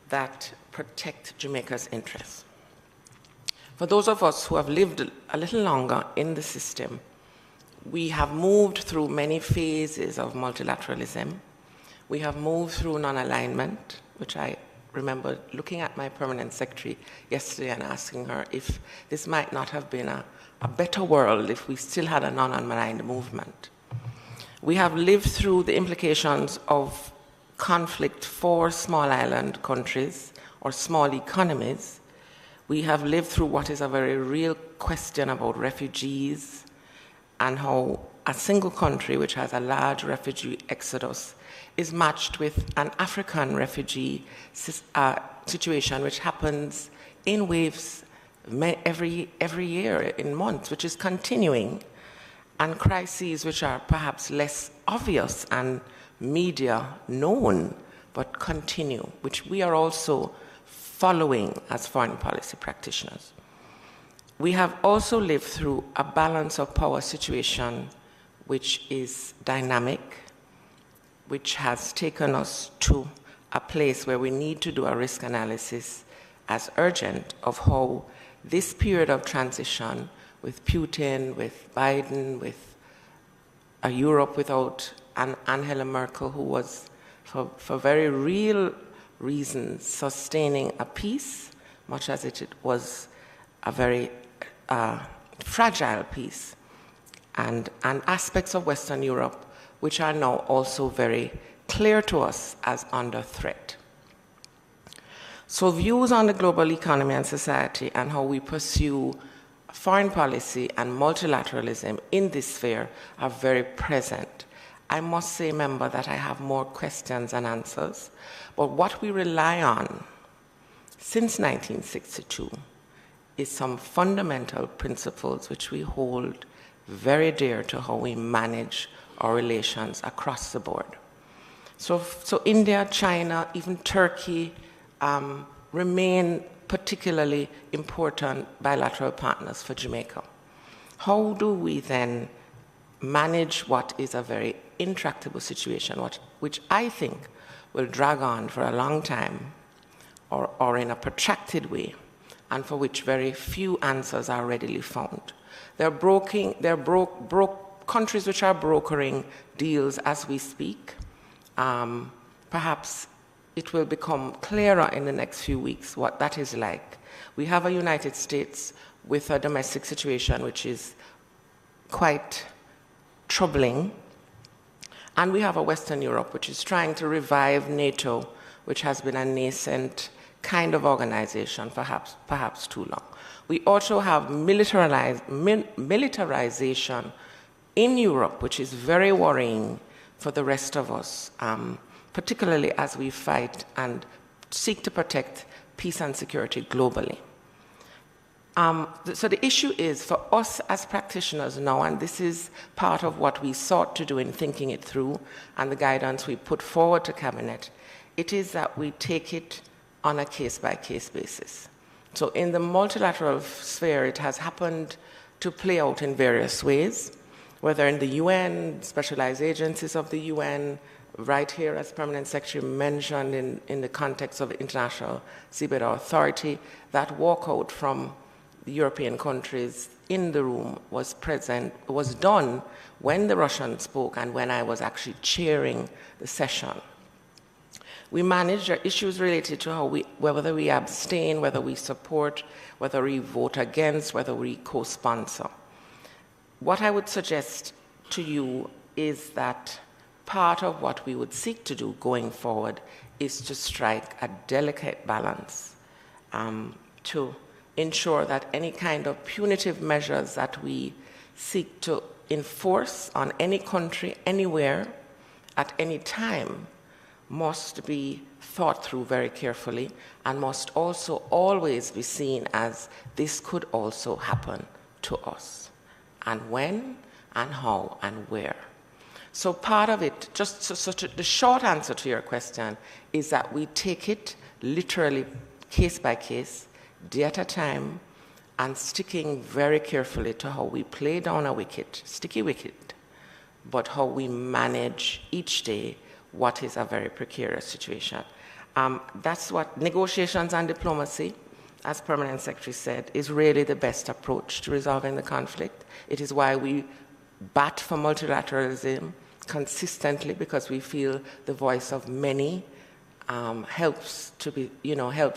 [SPEAKER 4] that protect Jamaica's interests. For those of us who have lived a little longer in the system, we have moved through many phases of multilateralism. We have moved through non-alignment, which I remember looking at my permanent secretary yesterday and asking her if this might not have been a better world if we still had a non-aligned movement. We have lived through the implications of conflict for small island countries or small economies. We have lived through what is a very real question about refugees and how a single country which has a large refugee exodus is matched with an African refugee situation which happens in waves every year, in months, which is continuing, and crises which are perhaps less obvious and media known, but continue, which we are also following as foreign policy practitioners. We have also lived through a balance of power situation which is dynamic, which has taken us to a place where we need to do a risk analysis as urgent of how this period of transition with Putin, with Biden, with a Europe without Angela Merkel, who was, for very real reasons, sustaining a peace, much as it was a very fragile peace, and aspects of Western Europe which are now also very clear to us as under threat. So views on the global economy and society and how we pursue foreign policy and multilateralism in this sphere are very present. I must say, Member, that I have more questions than answers, but what we rely on since 1962 is some fundamental principles which we hold very dear to how we manage our relations across the board. So India, China, even Turkey remain particularly important bilateral partners for Jamaica. How do we then manage what is a very intractable situation, which I think will drag on for a long time or in a protracted way, and for which very few answers are readily found? Countries which are brokering deals as we speak. Perhaps it will become clearer in the next few weeks what that is like. We have a United States with a domestic situation which is quite troubling. And we have a Western Europe which is trying to revive NATO, which has been a nascent kind of organization, perhaps too long. We also have militarization in Europe, which is very worrying for the rest of us, particularly as we fight and seek to protect peace and security globally. So the issue is for us as practitioners now, and this is part of what we sought to do in thinking it through and the guidance we put forward to Cabinet, it is that we take it on a case-by-case basis. So in the multilateral sphere, it has happened to play out in various ways, whether in the UN, specialized agencies of the UN, right here as Permanent Secretary mentioned in the context of the International Seabed Authority, that walkout from the European countries in the room was done when the Russians spoke and when I was actually chairing the session. We managed issues related to whether we abstain, whether we support, whether we vote against, whether we co-sponsor. What I would suggest to you is that part of what we would seek to do going forward is to strike a delicate balance to ensure that any kind of punitive measures that we seek to enforce on any country, anywhere, at any time, must be thought through very carefully and must also always be seen as this could also happen to us. And when, and how, and where. So part of it, the short answer to your question is that we take it literally case by case, day at a time, and sticking very carefully to how we play down a wicket, sticky wicket, but how we manage each day what is a very precarious situation. That's what negotiations and diplomacy, as Permanent Secretary said, is really the best approach to resolving the conflict. It is why we bat for multilateralism consistently, because we feel the voice of many helps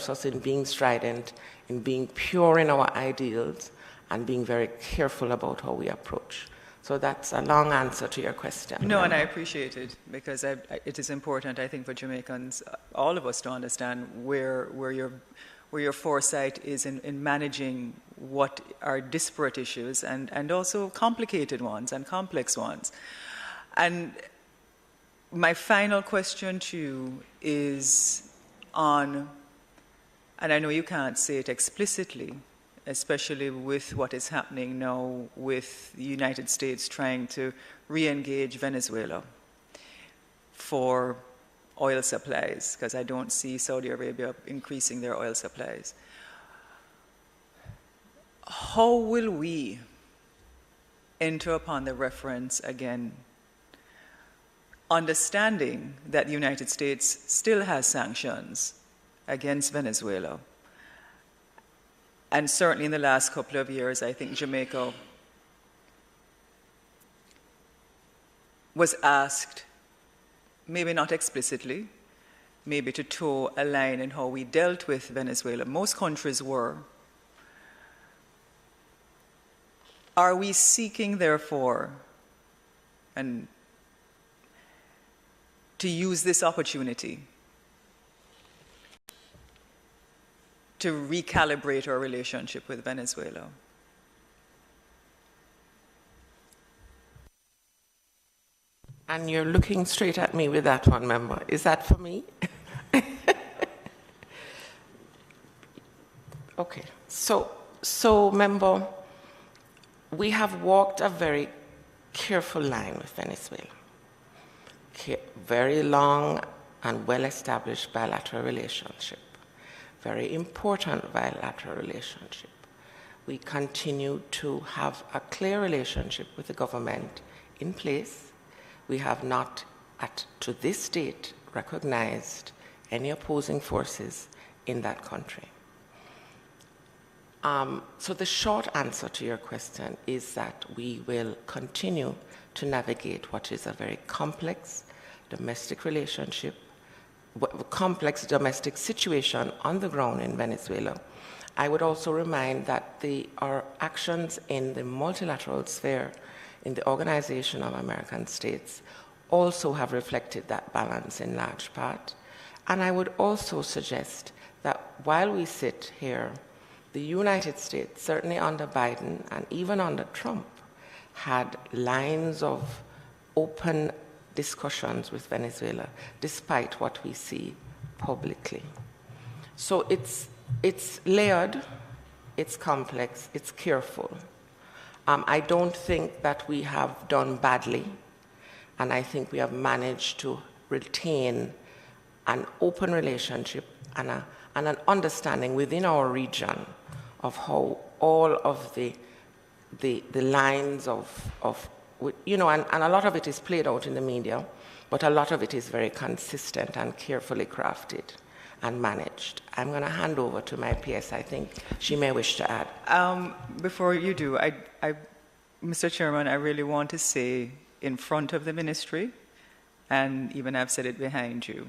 [SPEAKER 4] us in being strident, in being pure in our ideals, and being very careful about how we approach. So that's a long answer to your question.
[SPEAKER 7] No, and I appreciate it, because it is important, I think, for Jamaicans, all of us, to understand where your foresight is in managing what are disparate issues and also complicated ones and complex ones. And my final question to you is on, and I know you can't say it explicitly, especially with what is happening now with the United States trying to re-engage Venezuela for oil supplies, because I don't see Saudi Arabia increasing their oil supplies. How will we enter upon the reference again, understanding that the United States still has sanctions against Venezuela? And certainly in the last couple of years, I think Jamaica was asked, maybe not explicitly, maybe to toe a line in how we dealt with Venezuela. Most countries were. Are we seeking, therefore, and to use this opportunity to recalibrate our relationship with Venezuela?
[SPEAKER 4] And you're looking straight at me with that one, member. Is that for me? Okay. So, member, we have walked a very careful line with Venezuela. Very long and well-established bilateral relationship. Very important bilateral relationship. We continue to have a clear relationship with the government in place. We have not, to this date, recognized any opposing forces in that country. So the short answer to your question is that we will continue to navigate what is a very complex domestic relationship, complex domestic situation on the ground in Venezuela. I would also remind that our actions in the multilateral sphere, in the Organization of American States, also have reflected that balance in large part. And I would also suggest that while we sit here, the United States, certainly under Biden and even under Trump, had lines of open discussions with Venezuela, despite what we see publicly. So it's layered, it's complex, it's careful. I don't think that we have done badly, and I think we have managed to retain an open relationship and an understanding within our region of how all of the lines of and a lot of it is played out in the media, but a lot of it is very consistent and carefully crafted. and managed. I'm going to hand over to my PS. I think she may wish to add.
[SPEAKER 7] Before you do, Mr. Chairman, I really want to say in front of the ministry, and even I've said it behind you,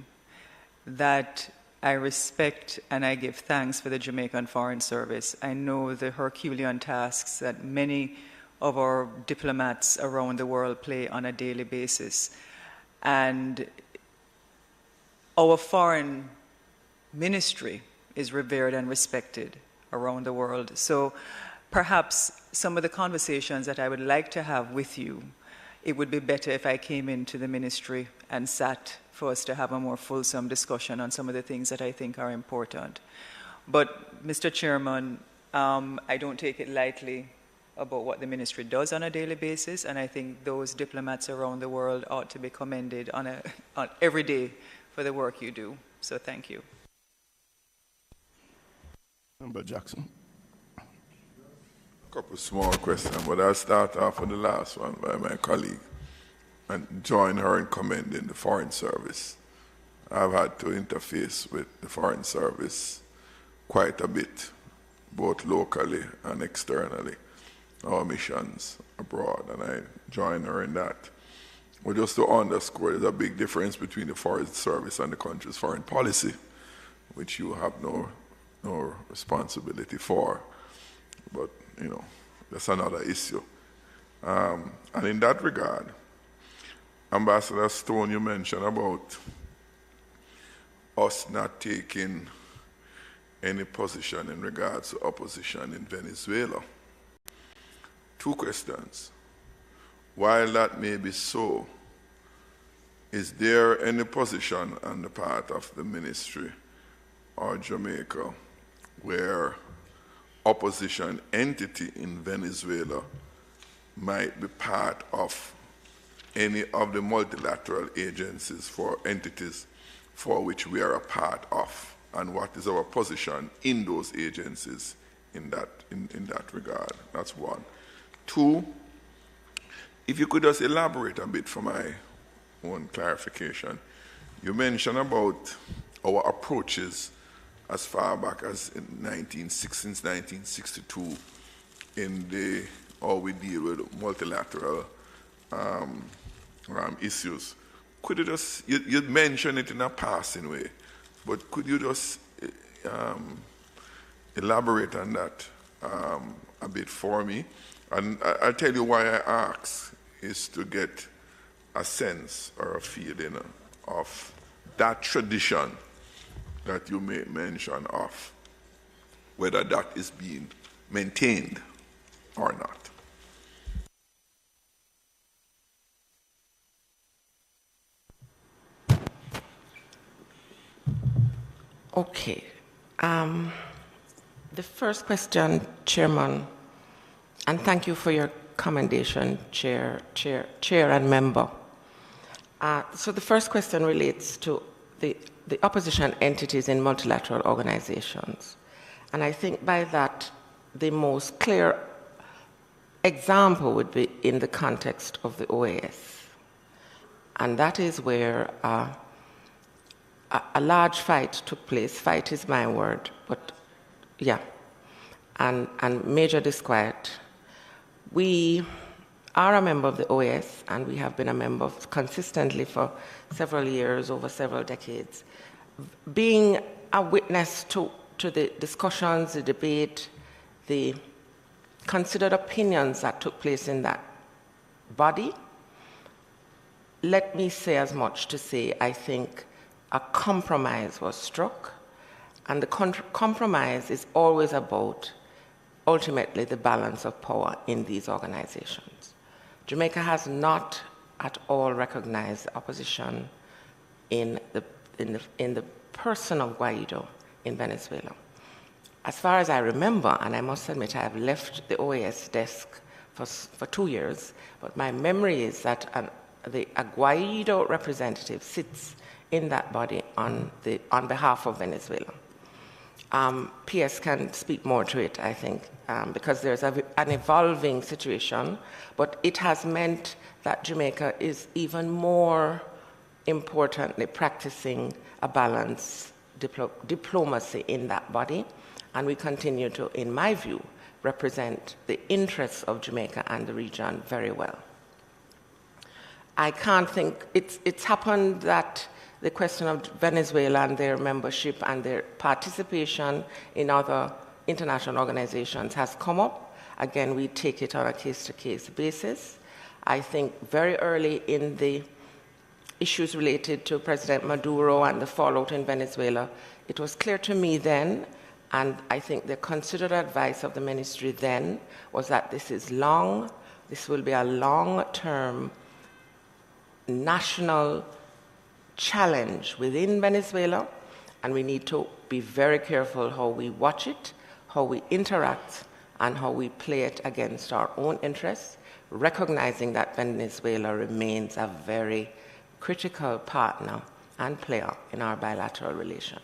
[SPEAKER 7] that I respect and I give thanks for the Jamaican Foreign Service. I know the Herculean tasks that many of our diplomats around the world play on a daily basis. And our foreign ministry is revered and respected around the world. So perhaps some of the conversations that I would like to have with you, it would be better if I came into the ministry and sat for us to have a more fulsome discussion on some of the things that I think are important. But, Mr. Chairman, I don't take it lightly about what the ministry does on a daily basis, and I think those diplomats around the world ought to be commended on every day for the work you do. So thank you.
[SPEAKER 2] Member Jackson.
[SPEAKER 3] A couple small questions, but I'll start off with the last one by my colleague and join her in commending the Foreign Service. I've had to interface with the Foreign Service quite a bit, both locally and externally, our missions abroad, and I join her in that. But just to underscore, there's a big difference between the Foreign Service and the country's foreign policy, which you have no responsibility for. But, you know, that's another issue. And in that regard, Ambassador Stone, you mentioned about us not taking any position in regards to opposition in Venezuela. Two questions. While that may be so, is there any position on the part of the ministry or Jamaica where opposition entity in Venezuela might be part of any of the multilateral agencies for entities for which we are a part of, and what is our position in those agencies in that regard? That's one. Two, if you could just elaborate a bit for my own clarification. You mentioned about our approaches as far back as since 1962 in how we deal with multilateral issues. Could you just, you mentioned it in a passing way, but could you just elaborate on that a bit for me? And I'll tell you why I ask is to get a sense or a feeling of that tradition that you may mention of, whether that is being maintained or not.
[SPEAKER 4] Okay. The first question, Chairman, and thank you for your commendation, Chair and member. So the first question relates to the opposition entities in multilateral organizations. And I think by that, the most clear example would be in the context of the OAS. And that is where a large fight took place. Fight is my word, but yeah, and major disquiet. We are a member of the OAS, and we have been a member consistently for several years, over several decades. Being a witness to the discussions, the debate, the considered opinions that took place in that body, let me say as much to say I think a compromise was struck, and the compromise is always about ultimately the balance of power in these organizations. Jamaica has not at all recognized the opposition in the person of Guaido in Venezuela. As far as I remember, and I must admit I have left the OAS desk for 2 years, but my memory is that a Guaido representative sits in that body on behalf of Venezuela. PS can speak more to it, I think, because there's an evolving situation, but it has meant that Jamaica is even more importantly practicing a balanced diplomacy in that body, and we continue to, in my view, represent the interests of Jamaica and the region very well. I can't think, it's happened that the question of Venezuela and their membership and their participation in other international organizations has come up. Again, we take it on a case-to-case basis. I think very early in the issues related to President Maduro and the fallout in Venezuela, it was clear to me then, and I think the considered advice of the ministry then, was that this will be a long-term national challenge within Venezuela, and we need to be very careful how we watch it, how we interact, and how we play it against our own interests, recognizing that Venezuela remains a very critical partner and player in our bilateral relations.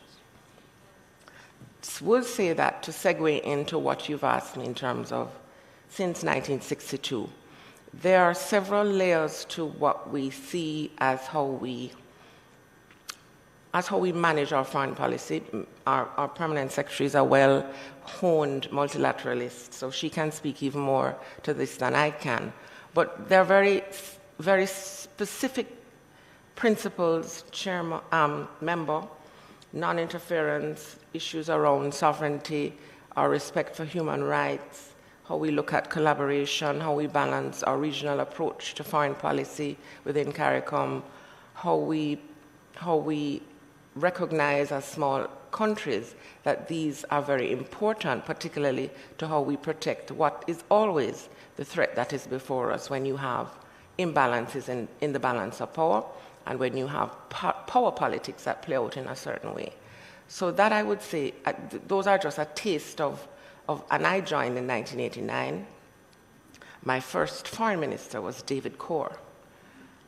[SPEAKER 4] We'll say that to segue into what you've asked me in terms of since 1962, there are several layers to what we see as how we manage our foreign policy. Our permanent secretary is a well-honed multilateralist, so she can speak even more to this than I can. But there are very, very specific principles, member, non-interference, issues around sovereignty, our respect for human rights, how we look at collaboration, how we balance our regional approach to foreign policy within CARICOM, how we recognize as small countries that these are very important, particularly to how we protect what is always the threat that is before us when you have imbalances in the balance of power and when you have power politics that play out in a certain way. So that I would say, those are just a taste of, and I joined in 1989. My first foreign minister was David Corr.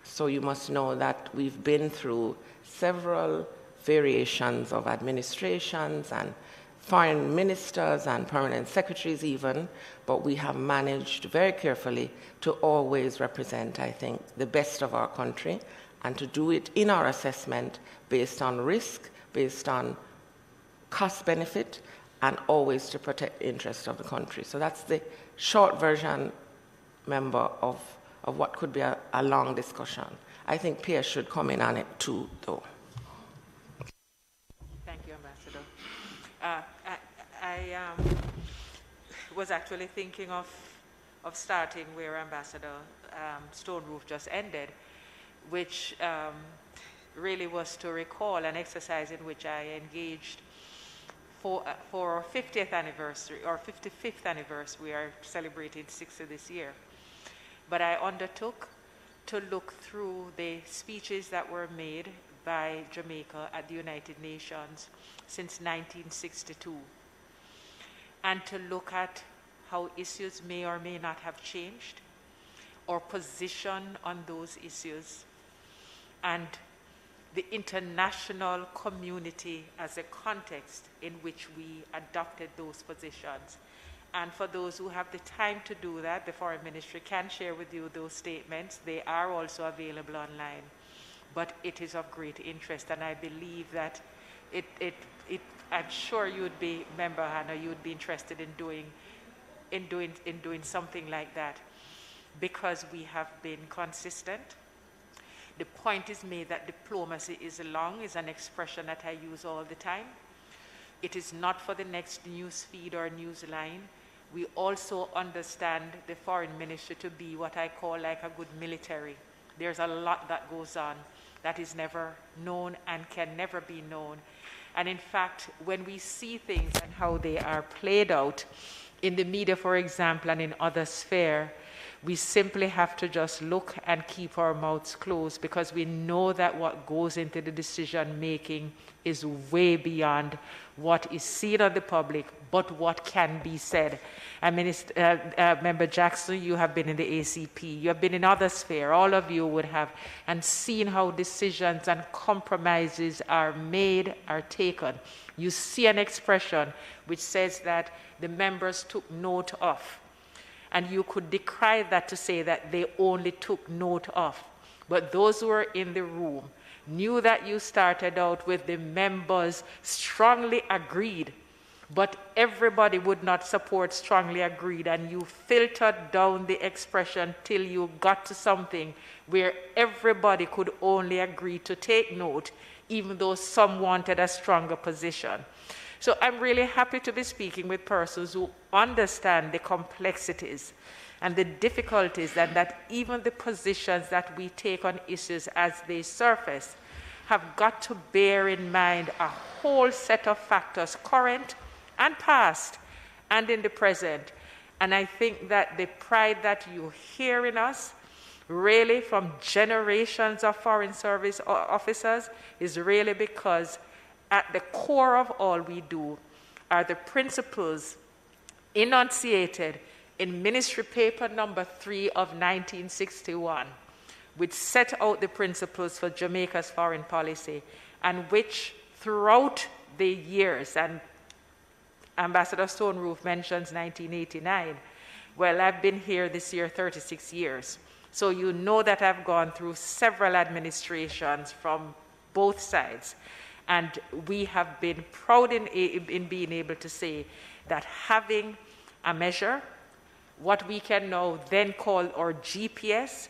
[SPEAKER 4] So you must know that we've been through several variations of administrations and foreign ministers and permanent secretaries even, but we have managed very carefully to always represent, I think, the best of our country and to do it in our assessment based on risk, based on cost benefit, and always to protect the interests of the country. So that's the short version, member, of what could be a long discussion. I think Pierre should come in on it too, though.
[SPEAKER 1] Thank you, Ambassador. I was actually thinking of starting where Ambassador Stone Roof just ended, which really was to recall an exercise in which I engaged for our 50th anniversary, or 55th anniversary. We are celebrating 60 this year. But I undertook to look through the speeches that were made by Jamaica at the United Nations since 1962, and to look at how issues may or may not have changed, or position on those issues, and the international community as a context in which we adopted those positions. And for those who have the time to do that, the Foreign Ministry can share with you those statements. They are also available online. But it is of great interest, and I believe that I'm sure you'd be, Member Hannah, you'd be interested in doing something like that, because we have been consistent. The point is made that diplomacy is an expression that I use all the time. It is not for the next news feed or news line. We also understand the foreign ministry to be what I call like a good military. There's a lot that goes on that is never known and can never be known. And in fact, when we see things and how they are played out in the media, for example, and in other spheres, we simply have to just look and keep our mouths closed, because we know that what goes into the decision making is way beyond what is seen of the public, but what can be said. I mean, Member Jackson, you have been in the ACP, you have been in other spheres, all of you would have, and seen how decisions and compromises are made, are taken. You see an expression which says that the members took note of, and you could decry that to say that they only took note of. But those who were in the room knew that you started out with the members strongly agreed, but everybody would not support strongly agreed, and you filtered down the expression till you got to something where everybody could only agree to take note, even though some wanted a stronger position. So I'm really happy to be speaking with persons who understand the complexities and the difficulties, and that even the positions that we take on issues as they surface have got to bear in mind a whole set of factors, current and past, and in the present. And I think that the pride that you hear in us, really from generations of Foreign Service officers, is really because at the core of all we do are the principles enunciated in Ministry Paper number 3 of 1961, which set out the principles for Jamaica's foreign policy, and which throughout the years, and Ambassador Stoneroof mentions 1989. Well, I've been here this year 36 years. So you know that I've gone through several administrations from both sides. And we have been proud in being able to say that having a measure, what we can now then call our GPS,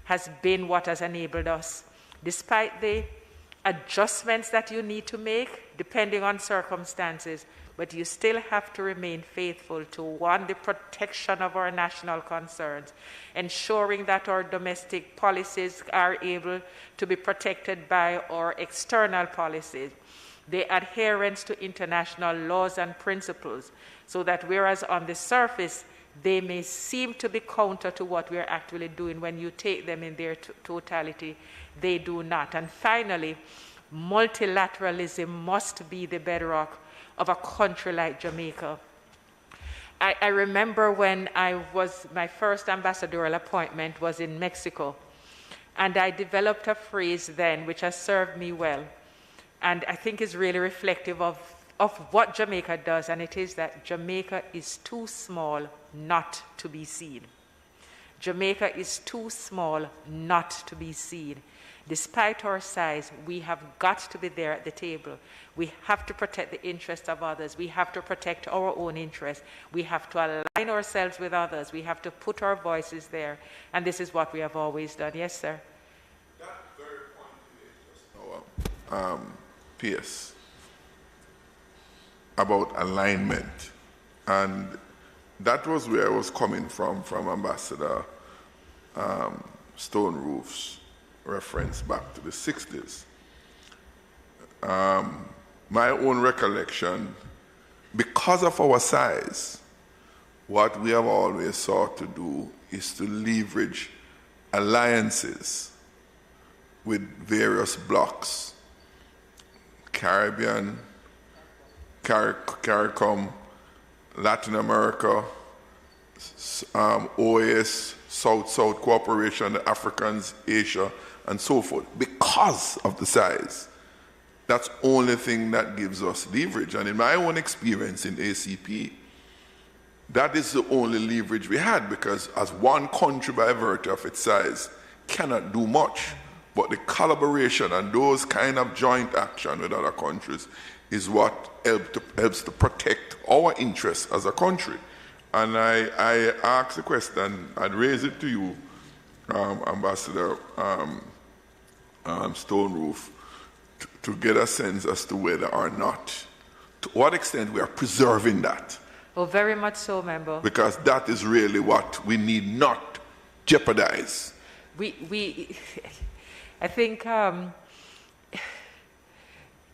[SPEAKER 1] has been what has enabled us, despite the adjustments that you need to make depending on circumstances, but you still have to remain faithful to, one, the protection of our national concerns, ensuring that our domestic policies are able to be protected by our external policies, the adherence to international laws and principles, so that whereas on the surface they may seem to be counter to what we're actually doing, when you take them in their totality, they do not. And finally, multilateralism must be the bedrock of a country like Jamaica. I remember when my first ambassadorial appointment was in Mexico, and I developed a phrase then which has served me well, and I think is really reflective of what Jamaica does, and it is that Jamaica is too small not to be seen. Jamaica is too small not to be seen. Despite our size, we have got to be there at the table. We have to protect the interests of others. We have to protect our own interests. We have to align ourselves with others. We have to put our voices there. And this is what we have always done. Yes, sir?
[SPEAKER 3] That very point you made just now, PS, about alignment. And that was where I was coming from Ambassador Stonroof's reference back to the 60s. My own recollection, because of our size, what we have always sought to do is to leverage alliances with various blocs, Caribbean, CARICOM, Latin America, OAS, South-South Cooperation, the Africans, Asia, and so forth, because of the size. That's the only thing that gives us leverage. And in my own experience in ACP, that is the only leverage we had, because as one country by virtue of its size cannot do much, but the collaboration and those kind of joint action with other countries is what helps to protect our interests as a country. And I asked the question, I'd raise it to you, Ambassador Stonroof, to get a sense as to whether or not, to what extent we are preserving that.
[SPEAKER 1] Oh, very much so, member.
[SPEAKER 3] Because that is really what we need not jeopardize.
[SPEAKER 1] I think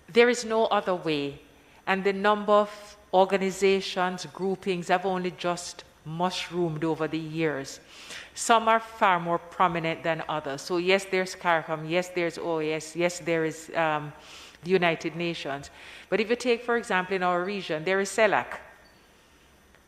[SPEAKER 1] there is no other way, and the number of organizations, groupings have only just mushroomed over the years. Some are far more prominent than others. So yes, there's CARICOM, yes, there's OAS, yes, there is the United Nations. But if you take, for example, in our region, there is CELAC,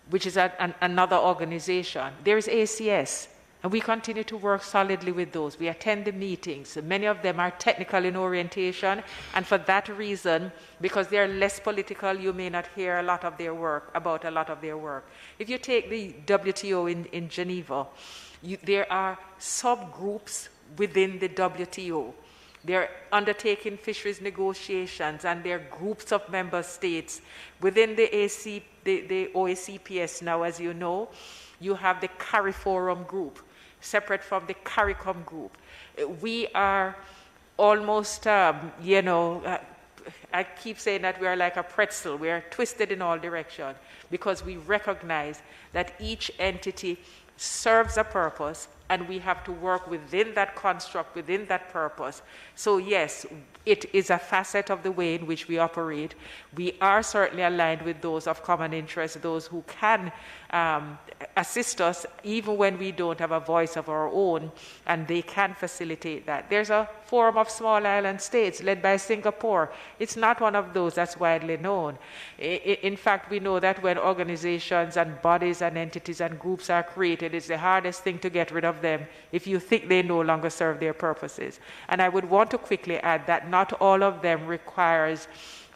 [SPEAKER 1] which is another organization. There is ACS, and we continue to work solidly with those. We attend the meetings. Many of them are technical in orientation, and for that reason, because they are less political, you may not hear a lot of their work, about a lot of their work. If you take the WTO in Geneva, there are subgroups within the WTO, They're undertaking fisheries negotiations, and there are groups of member states within the OACPS now, as you know. You have the CARIFORUM group, separate from the CARICOM group. We are almost, I keep saying that we are like a pretzel. We are twisted in all directions because we recognize that each entity serves a purpose, and we have to work within that construct, within that purpose. So yes, it is a facet of the way in which we operate. We are certainly aligned with those of common interest, those who can assist us even when we don't have a voice of our own, and they can facilitate that. There's a Forum of Small Island States led by Singapore. It's not one of those that's widely known. In fact, we know that when organizations and bodies and entities and groups are created, it's the hardest thing to get rid of them if you think they no longer serve their purposes. And I would want to quickly add that not all of them requires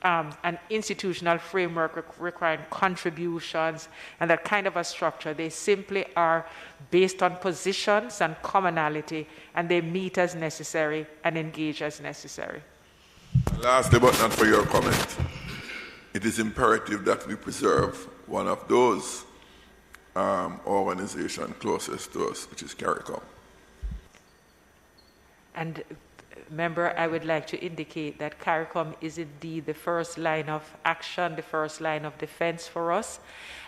[SPEAKER 1] an institutional framework requiring contributions and that kind of a structure. They simply are based on positions and commonality, and they meet as necessary and engage as necessary.
[SPEAKER 3] Lastly, but not for your comment, it is imperative that we preserve one of those organizations closest to us, which is CARICOM.
[SPEAKER 1] And member, I would like to indicate that CARICOM is indeed the first line of action, the first line of defense for us.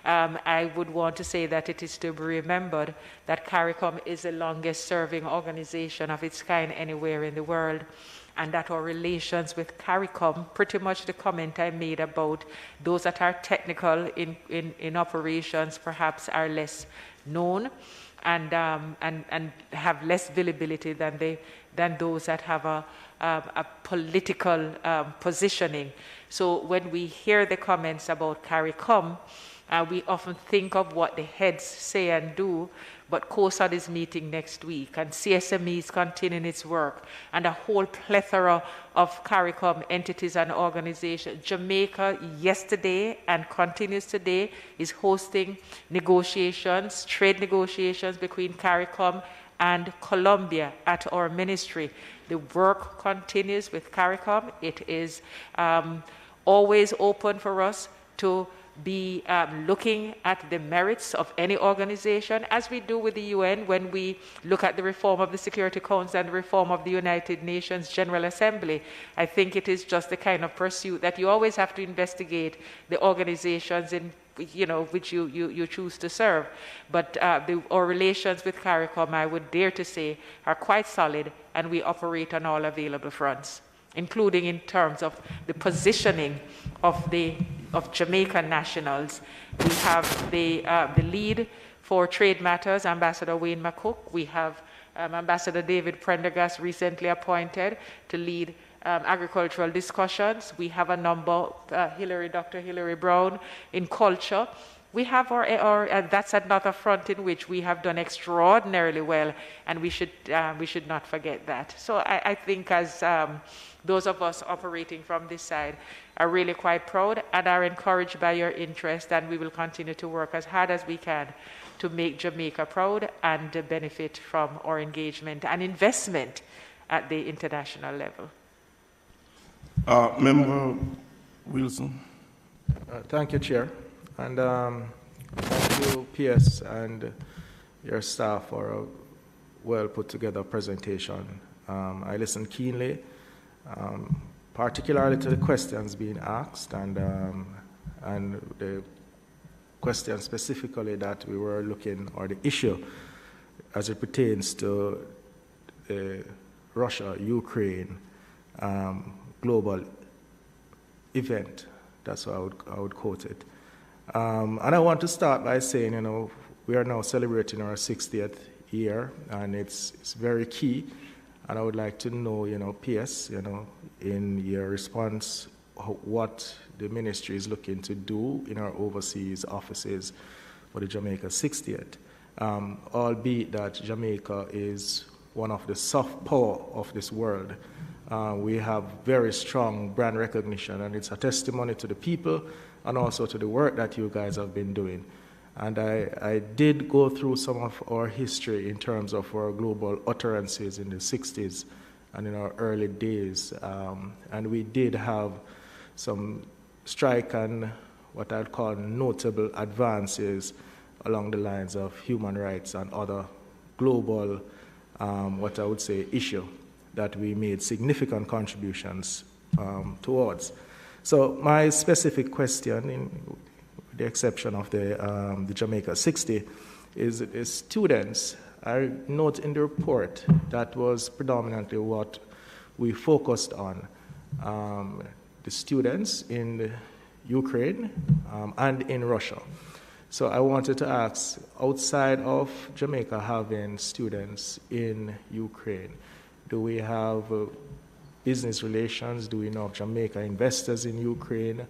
[SPEAKER 1] I would want to say that it is to be remembered that CARICOM is the longest serving organization of its kind anywhere in the world, and that our relations with CARICOM, pretty much the comment I made about those that are technical in operations perhaps are less known and have less visibility than those that have a political positioning. So when we hear the comments about CARICOM, we often think of what the heads say and do, but COSAD is meeting next week, and CSME is continuing its work, and a whole plethora of CARICOM entities and organizations. Jamaica yesterday and continues today is hosting negotiations, trade negotiations between CARICOM and Colombia at our ministry. The work continues with CARICOM. It is always open for us to be looking at the merits of any organization, as we do with the UN when we look at the reform of the Security Council and the reform of the United Nations General Assembly. I think it is just the kind of pursuit that you always have to investigate the organizations in which you choose to serve. But our relations with CARICOM, I would dare to say, are quite solid, and we operate on all available fronts, including in terms of the positioning of Jamaican nationals. We have the lead for trade matters, Ambassador Wayne McCook. We have Ambassador David Prendergast recently appointed to lead agricultural discussions. We have a number, Dr. Hilary Brown in culture. We have that's another front in which we have done extraordinarily well, and we should not forget that. So I think as those of us operating from this side are really quite proud and are encouraged by your interest, and we will continue to work as hard as we can to make Jamaica proud and benefit from our engagement and investment at the international level.
[SPEAKER 2] Member Wilson.
[SPEAKER 8] Thank you, Chair. And thank you, PS, and your staff for a well put together presentation. I listened keenly, particularly to the questions being asked and the question specifically that we were looking, or the issue as it pertains to the Russia-Ukraine global event. That's how I would quote it. And I want to start by saying, we are now celebrating our 60th year, and it's very key. And I would like to know, PS, in your response, what the ministry is looking to do in our overseas offices for the Jamaica 60th. Albeit that Jamaica is one of the soft power of this world. We have very strong brand recognition, and it's a testimony to the people and also to the work that you guys have been doing. And I did go through some of our history in terms of our global utterances in the 60s and in our early days. And we did have some strike and what I'd call notable advances along the lines of human rights and other global, what I would say, issue that we made significant contributions towards. So my specific question, in the exception of the Jamaica 60, is students. I note in the report that was predominantly what we focused on, the students in Ukraine and in Russia. So I wanted to ask, outside of Jamaica having students in Ukraine, do we have business relations? Do we know of Jamaica investors in Ukraine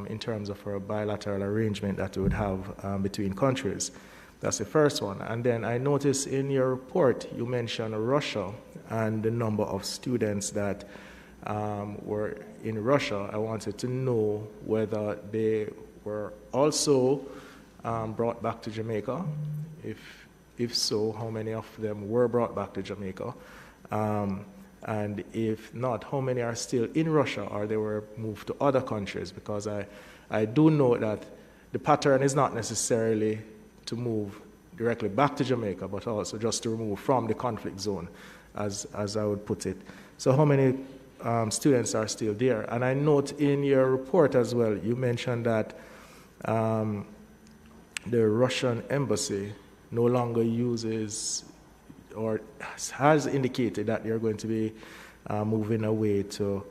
[SPEAKER 8] in terms of a bilateral arrangement that we would have between countries? That's the first one. And then I noticed in your report you mentioned Russia and the number of students that were in Russia. I wanted to know whether they were also brought back to Jamaica. If so, how many of them were brought back to Jamaica? And if not, how many are still in Russia or they were moved to other countries? Because I do know that the pattern is not necessarily to move directly back to Jamaica, but also just to remove from the conflict zone, as I would put it. So how many students are still there? And I note in your report as well, you mentioned that the Russian embassy no longer uses or has indicated that they're going to be moving away to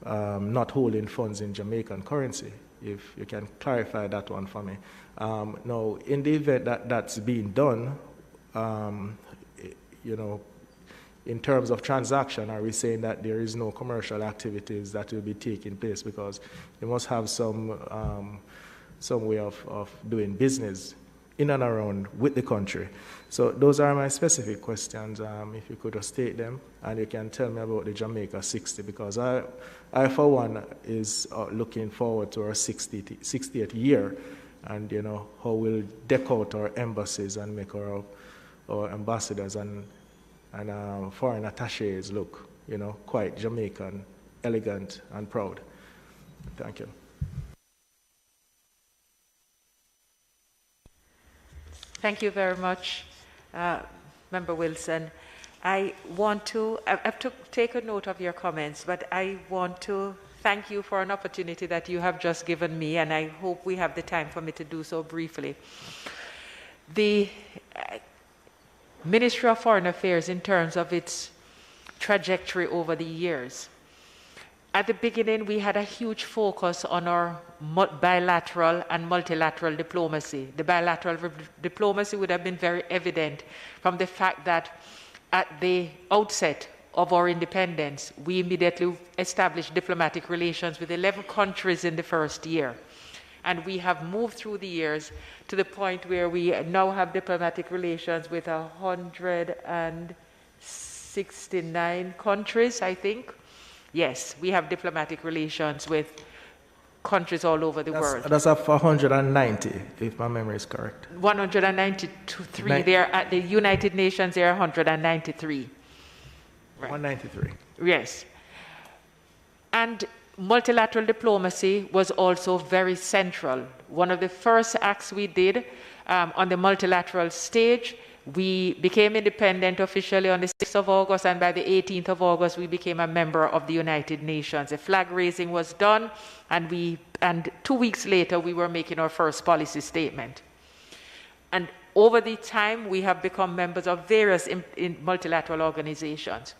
[SPEAKER 8] not holding funds in Jamaican currency. If you can clarify that one for me. Now, in the event that that's being done, in terms of transaction, are we saying that there is no commercial activities that will be taking place? Because you must have some way of doing business in and around with the country. So those are my specific questions. If you could just state them, and you can tell me about the Jamaica 60, because I for one, is looking forward to our 60th year, and how we'll deck out our embassies and make our ambassadors and foreign attaches look, quite Jamaican, elegant, and proud. Thank you.
[SPEAKER 1] Thank you very much, Member Wilson. I have to take a note of your comments, but I want to thank you for an opportunity that you have just given me, and I hope we have the time for me to do so briefly. The Ministry of Foreign Affairs, in terms of its trajectory over the years, at the beginning, we had a huge focus on our bilateral and multilateral diplomacy. The bilateral diplomacy would have been very evident from the fact that at the outset of our independence, we immediately established diplomatic relations with 11 countries in the first year. And we have moved through the years to the point where we now have diplomatic relations with 169 countries, I think. Yes, we have diplomatic relations with countries all over the world.
[SPEAKER 8] That's up 190, if my memory is correct.
[SPEAKER 1] 193. There at the United Nations, there are 193. Right.
[SPEAKER 8] 193.
[SPEAKER 1] Yes. And multilateral diplomacy was also very central. One of the first acts we did on the multilateral stage, we became independent officially on the 6th of August, and by the 18th of August, we became a member of the United Nations. The flag raising was done, and 2 weeks later, we were making our first policy statement. And over the time, we have become members of various multilateral organizations.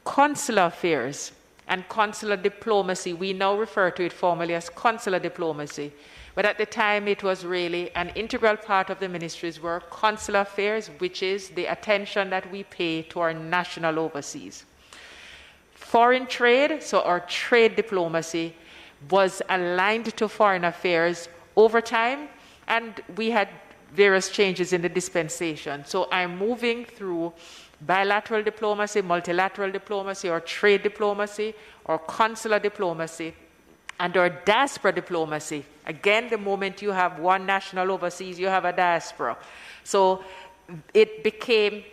[SPEAKER 1] Consular affairs and consular diplomacy, we now refer to it formally as consular diplomacy. But at the time, it was really an integral part of the ministry's work. Consular affairs, which is the attention that we pay to our national overseas. Foreign trade, so our trade diplomacy, was aligned to foreign affairs over time, and we had various changes in the dispensation. So I'm moving through bilateral diplomacy, multilateral diplomacy, or trade diplomacy, or consular diplomacy, and our diaspora diplomacy. Again, the moment you have one national overseas, you have a diaspora. So it became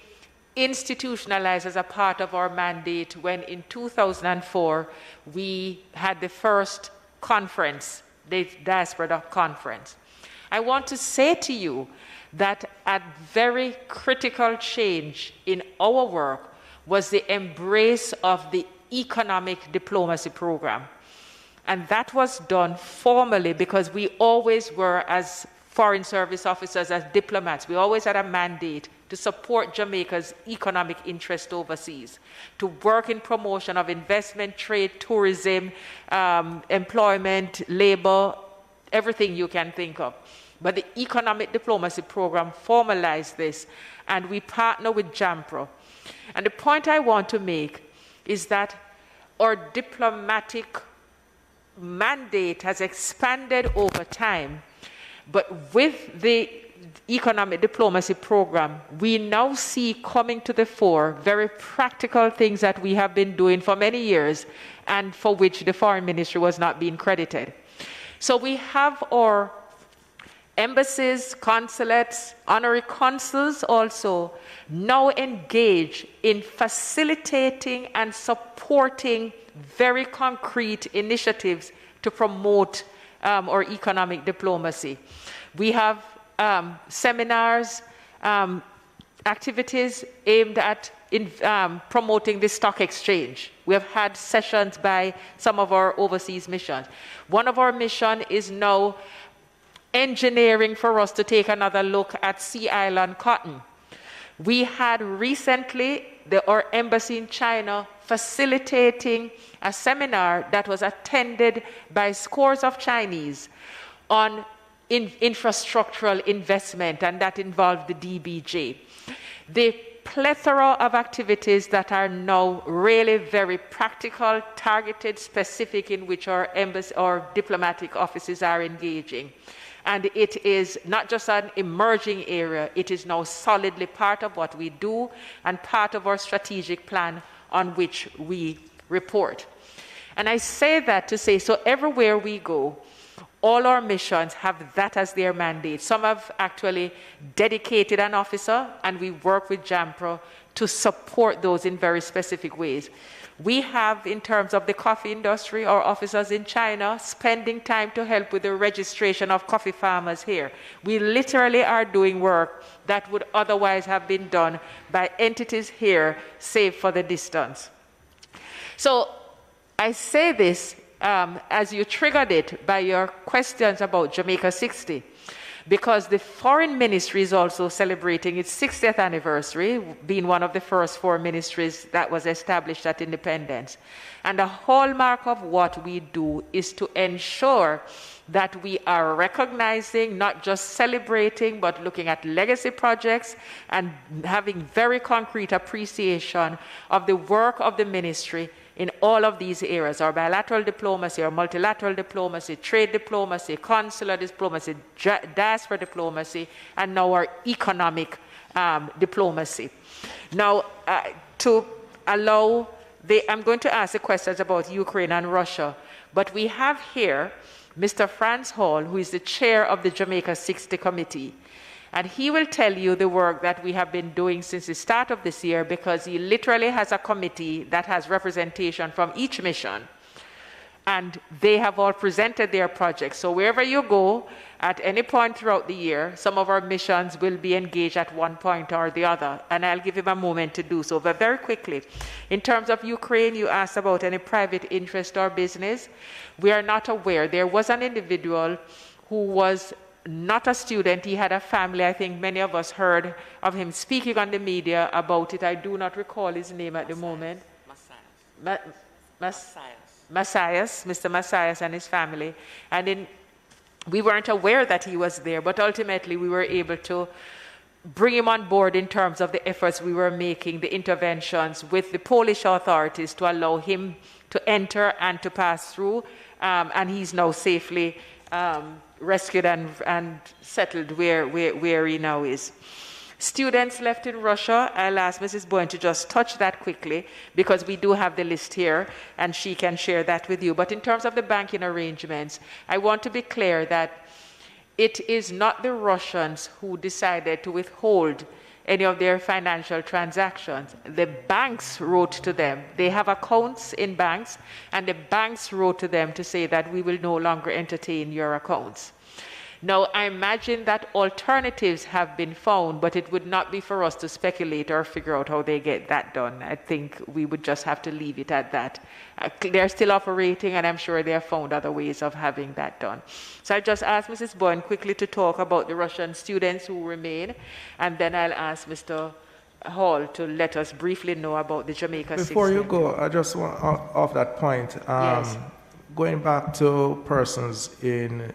[SPEAKER 1] institutionalized as a part of our mandate when in 2004 we had the first conference, the Diaspora conference. I want to say to you that a very critical change in our work was the embrace of the economic diplomacy program. And that was done formally because we always were, as foreign service officers, as diplomats, we always had a mandate to support Jamaica's economic interest overseas, to work in promotion of investment, trade, tourism, employment, labor, everything you can think of. But the economic diplomacy program formalized this, and we partner with Jamaicana. And the point I want to make is that our diplomatic mandate has expanded over time, but with the economic diplomacy program, we now see coming to the fore very practical things that we have been doing for many years and for which the foreign ministry was not being credited. So we have our embassies, consulates, honorary consuls also now engage in facilitating and supporting very concrete initiatives to promote our economic diplomacy. We have seminars, activities aimed at promoting the stock exchange. We have had sessions by some of our overseas missions. One of our missions is now engineering for us to take another look at Sea Island cotton. We had recently our embassy in China facilitating a seminar that was attended by scores of Chinese on infrastructural investment, and that involved the DBJ. The plethora of activities that are now really very practical, targeted, specific, in which our embassy or diplomatic offices are engaging. And it is not just an emerging area, it is now solidly part of what we do and part of our strategic plan on which we report. And I say that to say, so everywhere we go, all our missions have that as their mandate. Some have actually dedicated an officer, and we work with Jamaicana to support those in very specific ways. We have, in terms of the coffee industry, our officers in China spending time to help with the registration of coffee farmers here. We literally are doing work that would otherwise have been done by entities here, save for the distance. So I say this as you triggered it by your questions about Jamaica 60, because the foreign ministry is also celebrating its 60th anniversary, being one of the first 4 ministries that was established at independence. And the hallmark of what we do is to ensure that we are recognizing, not just celebrating, but looking at legacy projects and having very concrete appreciation of the work of the ministry in all of these areas: our bilateral diplomacy, our multilateral diplomacy, trade diplomacy, consular diplomacy, diaspora diplomacy, and now our economic diplomacy. Now, to allow I'm going to ask the questions about Ukraine and Russia, but we have here Mr. Franz Hall, who is the chair of the Jamaica 60 Committee. And he will tell you the work that we have been doing since the start of this year, because he literally has a committee that has representation from each mission. And they have all presented their projects. So wherever you go, at any point throughout the year, some of our missions will be engaged at one point or the other. And I'll give him a moment to do so. But very quickly, in terms of Ukraine, you asked about any private interest or business. We are not aware. There was an individual who was not a student. He had a family. I think many of us heard of him speaking on the media about it. I do not recall his name at the moment. Messias, Mr. Messias and his family. And we weren't aware that he was there, but ultimately we were able to bring him on board in terms of the efforts we were making, the interventions with the Polish authorities to allow him to enter and to pass through. And he's now safely rescued and settled where he now is. Students left in Russia, I'll ask Mrs. Bowen to just touch that quickly, because we do have the list here and she can share that with you. But in terms of the banking arrangements, I want to be clear that it is not the Russians who decided to withhold any of their financial transactions. The banks wrote to them. They have accounts in banks, and the banks wrote to them to say that we will no longer entertain your accounts. Now, I imagine that alternatives have been found, but it would not be for us to speculate or figure out how they get that done. I think we would just have to leave it at that. They're still operating, and I'm sure they have found other ways of having that done. So I just asked Mrs. Boyne quickly to talk about the Russian students who remain, and then I'll ask Mr. Hall to let us briefly know about the Jamaica system.
[SPEAKER 8] Before you go, I just want off that point.
[SPEAKER 1] Yes.
[SPEAKER 8] Going back to persons in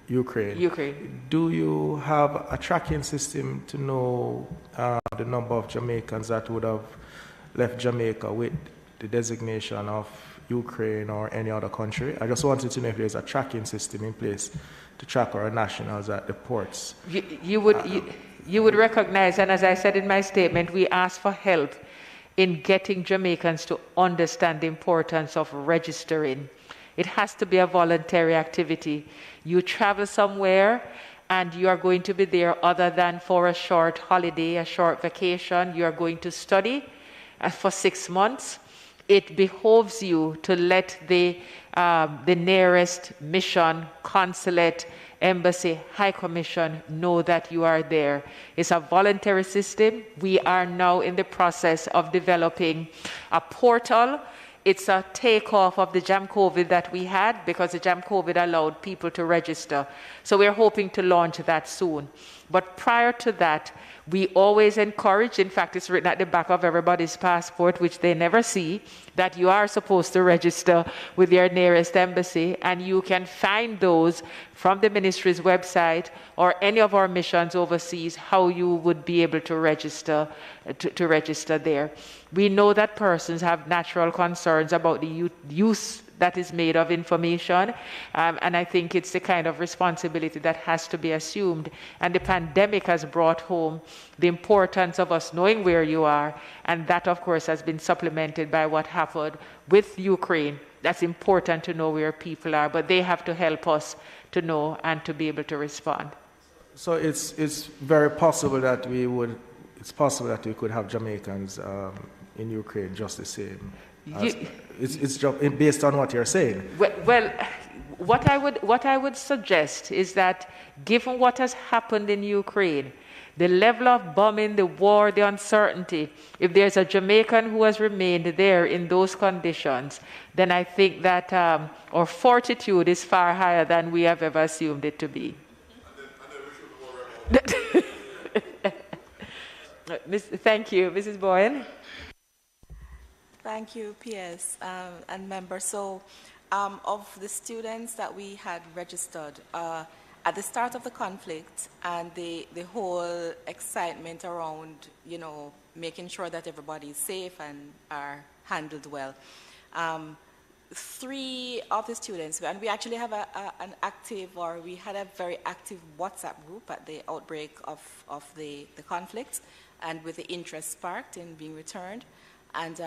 [SPEAKER 8] Ukraine, do you have a tracking system to know the number of Jamaicans that would have left Jamaica with the designation of Ukraine or any other country? I just wanted to know if there's a tracking system in place to track our nationals at the ports.
[SPEAKER 1] You would recognize, and as I said in my statement, we ask for help in getting Jamaicans to understand the importance of registering. It has to be a voluntary activity. You travel somewhere and you are going to be there other than for a short holiday, a short vacation. You are going to study for 6 months. It behoves you to let the nearest mission, consulate, embassy, high commission know that you are there. It's a voluntary system. We are now in the process of developing a portal. It's a takeoff of the Jam COVID that we had, because the Jam COVID allowed people to register. So we're hoping to launch that soon. But prior to that, we always encourage, in fact, it's written at the back of everybody's passport, which they never see, that you are supposed to register with your nearest embassy, and you can find those from the ministry's website or any of our missions overseas, how you would be able to register there. We know that persons have natural concerns about the use that is made of information, and I think it's the kind of responsibility that has to be assumed. And the pandemic has brought home the importance of us knowing where you are, and that, of course, has been supplemented by what happened with Ukraine. That's important to know where people are, but they have to help us to know and to be able to respond.
[SPEAKER 8] So it's very possible that we could have Jamaicans in Ukraine just the same. It's just based on what you're saying.
[SPEAKER 1] Well, what I would suggest is that, given what has happened in Ukraine, the level of bombing, the war, the uncertainty, if there's a Jamaican who has remained there in those conditions, then I think that our fortitude is far higher than we have ever assumed it to be. Thank you. Mrs. Boyne.
[SPEAKER 6] Thank you, PS and members. So, of the students that we had registered at the start of the conflict and the whole excitement around, making sure that everybody is safe and are handled well, 3 of the students, and we actually have we had a very active WhatsApp group at the outbreak of the conflict, and with the interest sparked in being returned. And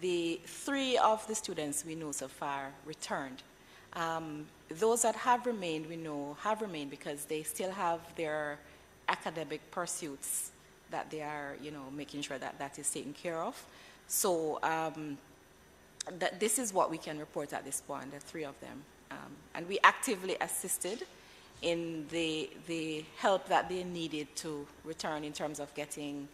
[SPEAKER 6] the 3 of the students we know so far returned. Those that have remained, we know, have remained because they still have their academic pursuits that they are, making sure that is taken care of. So this is what we can report at this point, the 3 of them. And we actively assisted in the help that they needed to return in terms of getting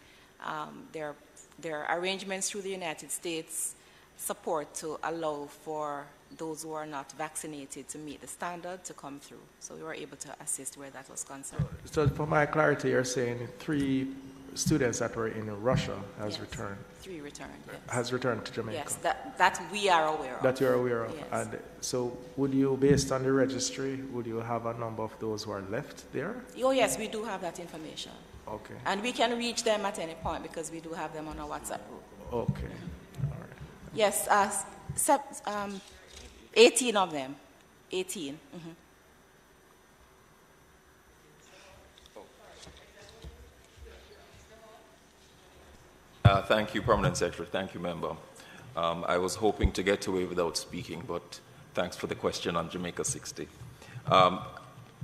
[SPEAKER 6] their arrangements through the United States, support to allow for those who are not vaccinated to meet the standard to come through. So we were able to assist where that was concerned.
[SPEAKER 8] So for my clarity, you're saying 3 students that were in Russia has returned?
[SPEAKER 6] 3 returned, yes.
[SPEAKER 8] Has returned to Jamaica?
[SPEAKER 6] Yes, that we are aware of.
[SPEAKER 8] That you're aware of.
[SPEAKER 6] Yes.
[SPEAKER 8] And so would you, based on the registry, would you have a number of those who are left there?
[SPEAKER 6] Oh, yes, we do have that information.
[SPEAKER 8] Okay.
[SPEAKER 6] And we can reach them at any point because we do have them on our WhatsApp group.
[SPEAKER 8] Okay. All right.
[SPEAKER 6] Yes, 18 of them. 18. Mm-hmm.
[SPEAKER 5] Thank you, Permanent Secretary. Thank you, Member. I was hoping to get away without speaking, but thanks for the question on Jamaica 60.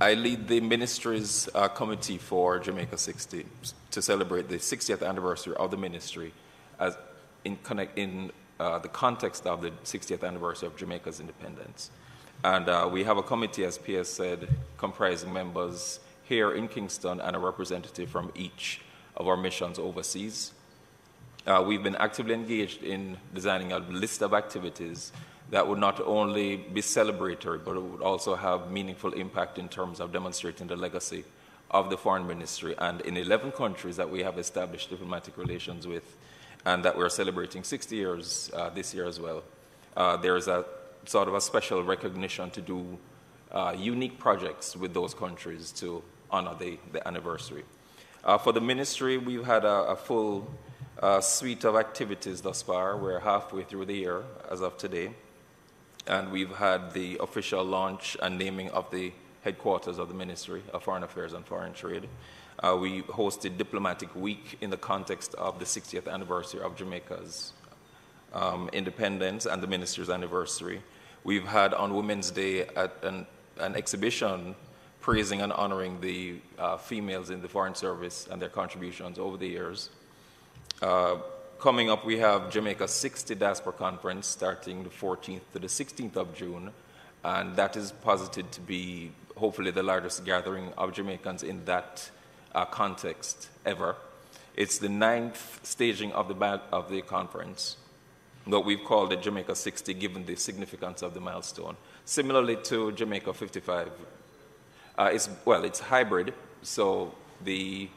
[SPEAKER 5] I lead the ministry's committee for Jamaica 60 to celebrate the 60th anniversary of the ministry as in the context of the 60th anniversary of Jamaica's independence. And we have a committee, as PS said, comprising members here in Kingston and a representative from each of our missions overseas. We've been actively engaged in designing a list of activities that would not only be celebratory, but it would also have meaningful impact in terms of demonstrating the legacy of the foreign ministry. And in 11 countries that we have established diplomatic relations with, and that we're celebrating 60 years this year as well, there is a sort of a special recognition to do unique projects with those countries to honor the anniversary. For the ministry, we've had a full suite of activities thus far. We're halfway through the year as of today. And we've had the official launch and naming of the headquarters of the Ministry of Foreign Affairs and Foreign Trade. We hosted Diplomatic Week in the context of the 60th anniversary of Jamaica's independence and the Ministry's anniversary. We've had on Women's Day an exhibition praising and honoring the females in the Foreign Service and their contributions over the years. Coming up, we have Jamaica 60 Diaspora Conference starting the 14th to the 16th of June, and that is posited to be hopefully the largest gathering of Jamaicans in that context ever. It's the 9th staging of the conference, but we've called it Jamaica 60 given the significance of the milestone. Similarly to Jamaica 55, it's hybrid, so the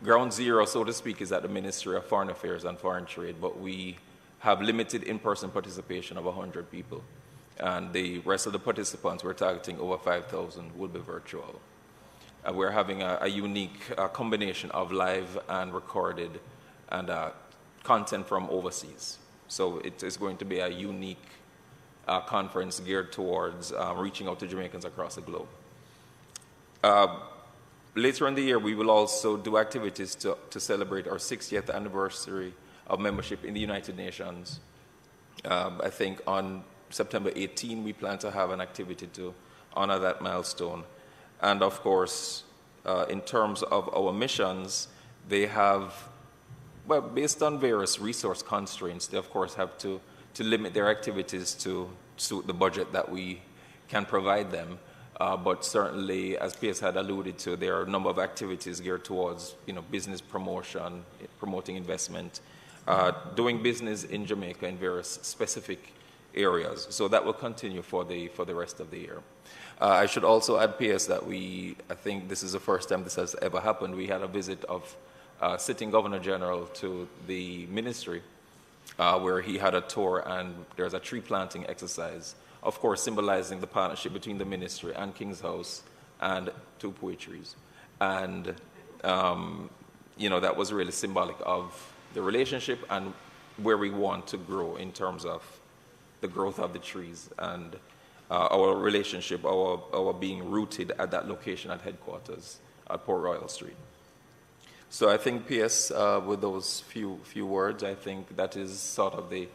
[SPEAKER 5] ground zero, so to speak, is at the Ministry of Foreign Affairs and Foreign Trade, but we have limited in-person participation of 100 people. And the rest of the participants, we're targeting over 5,000, will be virtual. We're having a unique combination of live and recorded and content from overseas. So it is going to be a unique conference geared towards reaching out to Jamaicans across the globe. Later in the year, we will also do activities to celebrate our 60th anniversary of membership in the United Nations. I think on September 18, we plan to have an activity to honor that milestone. And of course, in terms of our missions, they have, well, based on various resource constraints, they of course have to limit their activities to suit the budget that we can provide them. But certainly, as PS had alluded to, there are a number of activities geared towards, business promotion, promoting investment, doing business in Jamaica in various specific areas. So that will continue for the rest of the year. I should also add, PS, that I think this is the first time this has ever happened. We had a visit of Sitting Governor General to the ministry, where he had a tour, and there's a tree planting exercise, of course, symbolizing the partnership between the ministry and King's House and two trees. And, that was really symbolic of the relationship and where we want to grow in terms of the growth of the trees and our relationship, our being rooted at that location at headquarters at Port Royal Street. So I think, PS, with those few words, I think that is sort of the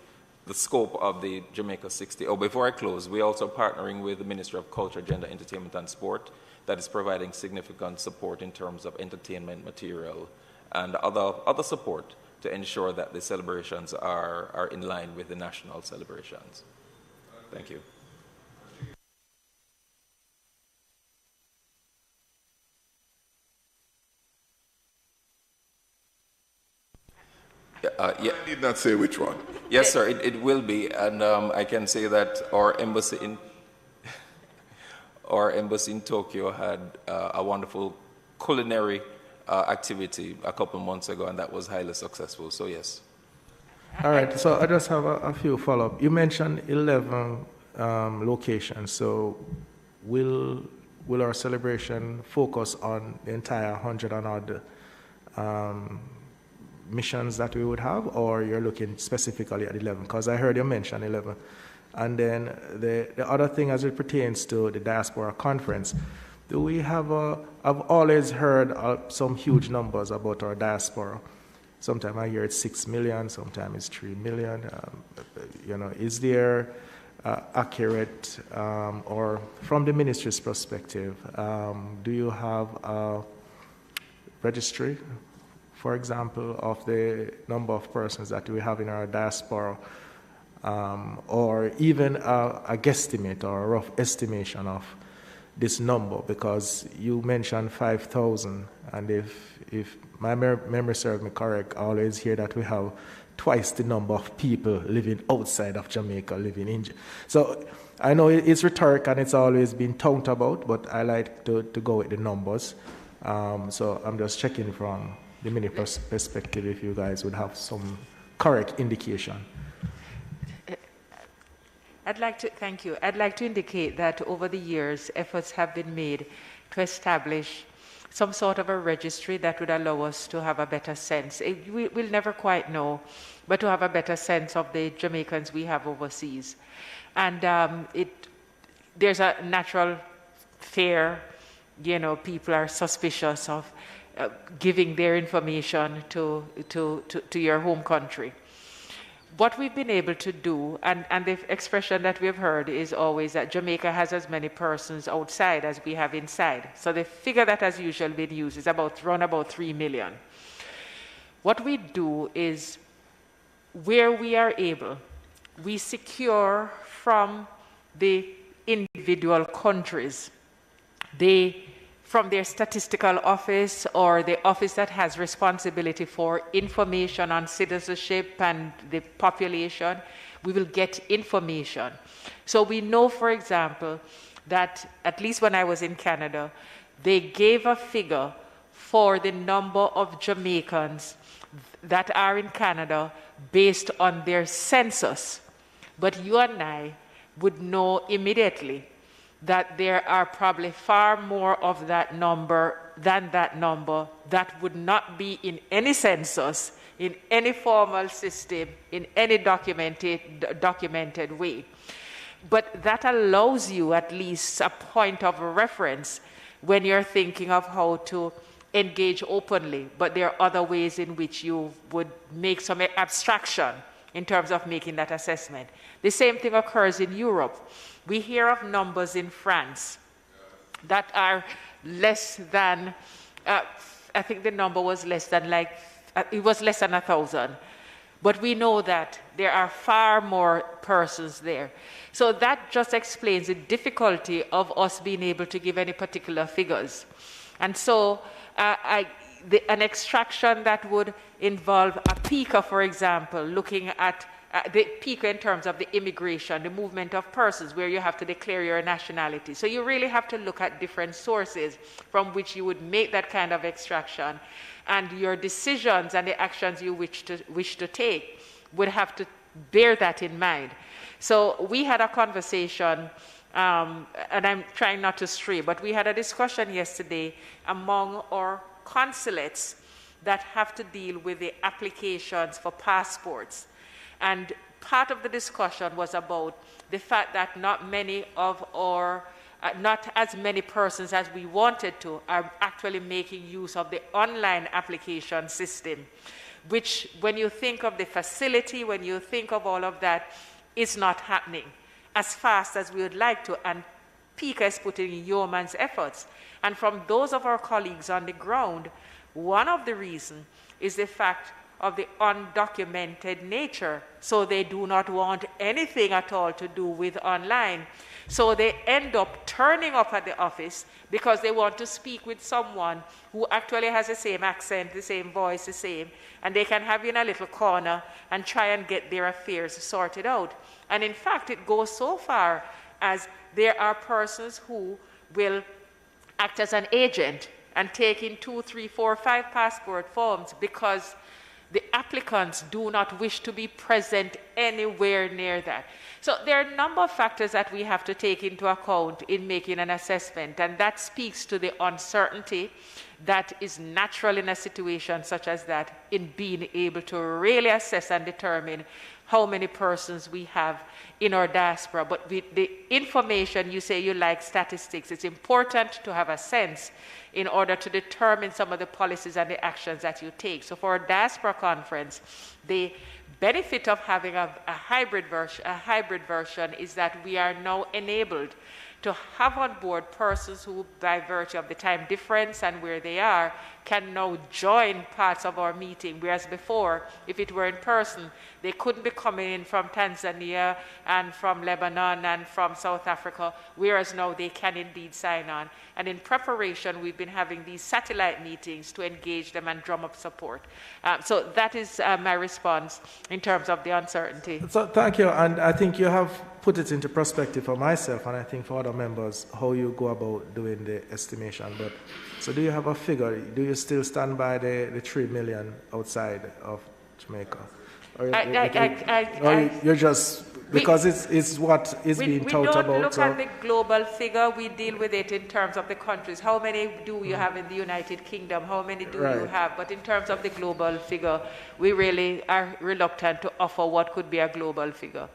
[SPEAKER 5] scope of the Jamaica 60. Oh, before I close, we're also partnering with the Ministry of Culture, Gender, Entertainment and Sport that is providing significant support in terms of entertainment material and other support to ensure that the celebrations are in line with the national celebrations. Thank you.
[SPEAKER 3] I need not say which one.
[SPEAKER 5] Yes, sir, it will be, and I can say that our embassy in Tokyo had a wonderful culinary activity a couple months ago, and that was highly successful. So yes.
[SPEAKER 8] All right. So I just have a few follow-up. You mentioned 11 locations. So will our celebration focus on the entire 100 and odd missions that we would have, or you're looking specifically at 11? Because I heard you mention 11. And then the other thing as it pertains to the Diaspora Conference, do we have I've always heard some huge numbers about our diaspora. Sometimes I hear it's 6 million, sometimes it's 3 million. Is there accurate, or from the ministry's perspective, do you have a registry, for example, of the number of persons that we have in our diaspora, or even a guesstimate or a rough estimation of this number? Because you mentioned 5,000, and if my memory serves me correct, I always hear that we have twice the number of people living outside of Jamaica living in. So I know it's rhetoric and it's always been talked about, but I like to go with the numbers. So I'm just checking from the mini perspective if you guys would have some correct indication.
[SPEAKER 1] Thank you. I'd like to indicate that over the years, efforts have been made to establish some sort of a registry that would allow us to have a better sense. We'll never quite know, but to have a better sense of the Jamaicans we have overseas. And there's a natural fear, people are suspicious of giving their information to your home country. What we've been able to do, and the expression that we've heard is always that Jamaica has as many persons outside as we have inside. So the figure that has usually been used is around about 3 million. What we do is, where we are able, we secure from the individual countries, from their statistical office or the office that has responsibility for information on citizenship and the population, we will get information. So we know, for example, that at least when I was in Canada, they gave a figure for the number of Jamaicans that are in Canada based on their census. But you and I would know immediately that there are probably far more of that number than that number that would not be in any census, in any formal system, in any documented way. But that allows you at least a point of reference when you're thinking of how to engage openly. But there are other ways in which you would make some abstraction in terms of making that assessment. The same thing occurs in Europe. We hear of numbers in France that are less than, I think the number was less than it was less than 1,000. But we know that there are far more persons there. So that just explains the difficulty of us being able to give any particular figures. And so an extraction that would involve a PICA, for example, looking at the PICA in terms of the immigration, the movement of persons, where you have to declare your nationality. So you really have to look at different sources from which you would make that kind of extraction. And your decisions and the actions you wish to take would have to bear that in mind. So we had a conversation, and I'm trying not to stray, but we had a discussion yesterday among our consulates that have to deal with the applications for passports. And part of the discussion was about the fact that not as many persons as we wanted to are actually making use of the online application system, which when you think of the facility, when you think of all of that, is not happening as fast as we would like to. And PICA is putting in yeoman's efforts. And from those of our colleagues on the ground, one of the reasons is the fact of the undocumented nature. So they do not want anything at all to do with online. So they end up turning up at the office because they want to speak with someone who actually has the same accent, the same voice, the same, and they can have you in a little corner and try and get their affairs sorted out. And in fact, it goes so far as there are persons who will act as an agent and take in 2, 3, 4, 5 passport forms because the applicants do not wish to be present anywhere near that. So there are a number of factors that we have to take into account in making an assessment, and that speaks to the uncertainty that is natural in a situation such as that, in being able to really assess and determine how many persons we have in our diaspora. But the information, you say you like statistics, it's important to have a sense in order to determine some of the policies and the actions that you take. So for our diaspora conference, the benefit of having a hybrid version is that we are now enabled to have on board persons who, by virtue of the time difference and where they are, can now join parts of our meeting, whereas before, if it were in person, they couldn't be coming in from Tanzania and from Lebanon and from South Africa, whereas now they can indeed sign on. And in preparation, we've been having these satellite meetings to engage them and drum up support. So that is my response in terms of the uncertainty.
[SPEAKER 8] So thank you, and I think you have put it into perspective for myself, and I think for other members, how you go about doing the estimation. But so do you have a figure? Do you still stand by the 3 million outside of Jamaica? Or you're just, because it's what is being talked about.
[SPEAKER 1] We don't look at the global figure, we deal with it in terms of the countries. How many do you have in the United Kingdom? How many do you have? But in terms of the global figure, we really are reluctant to offer what could be a global figure.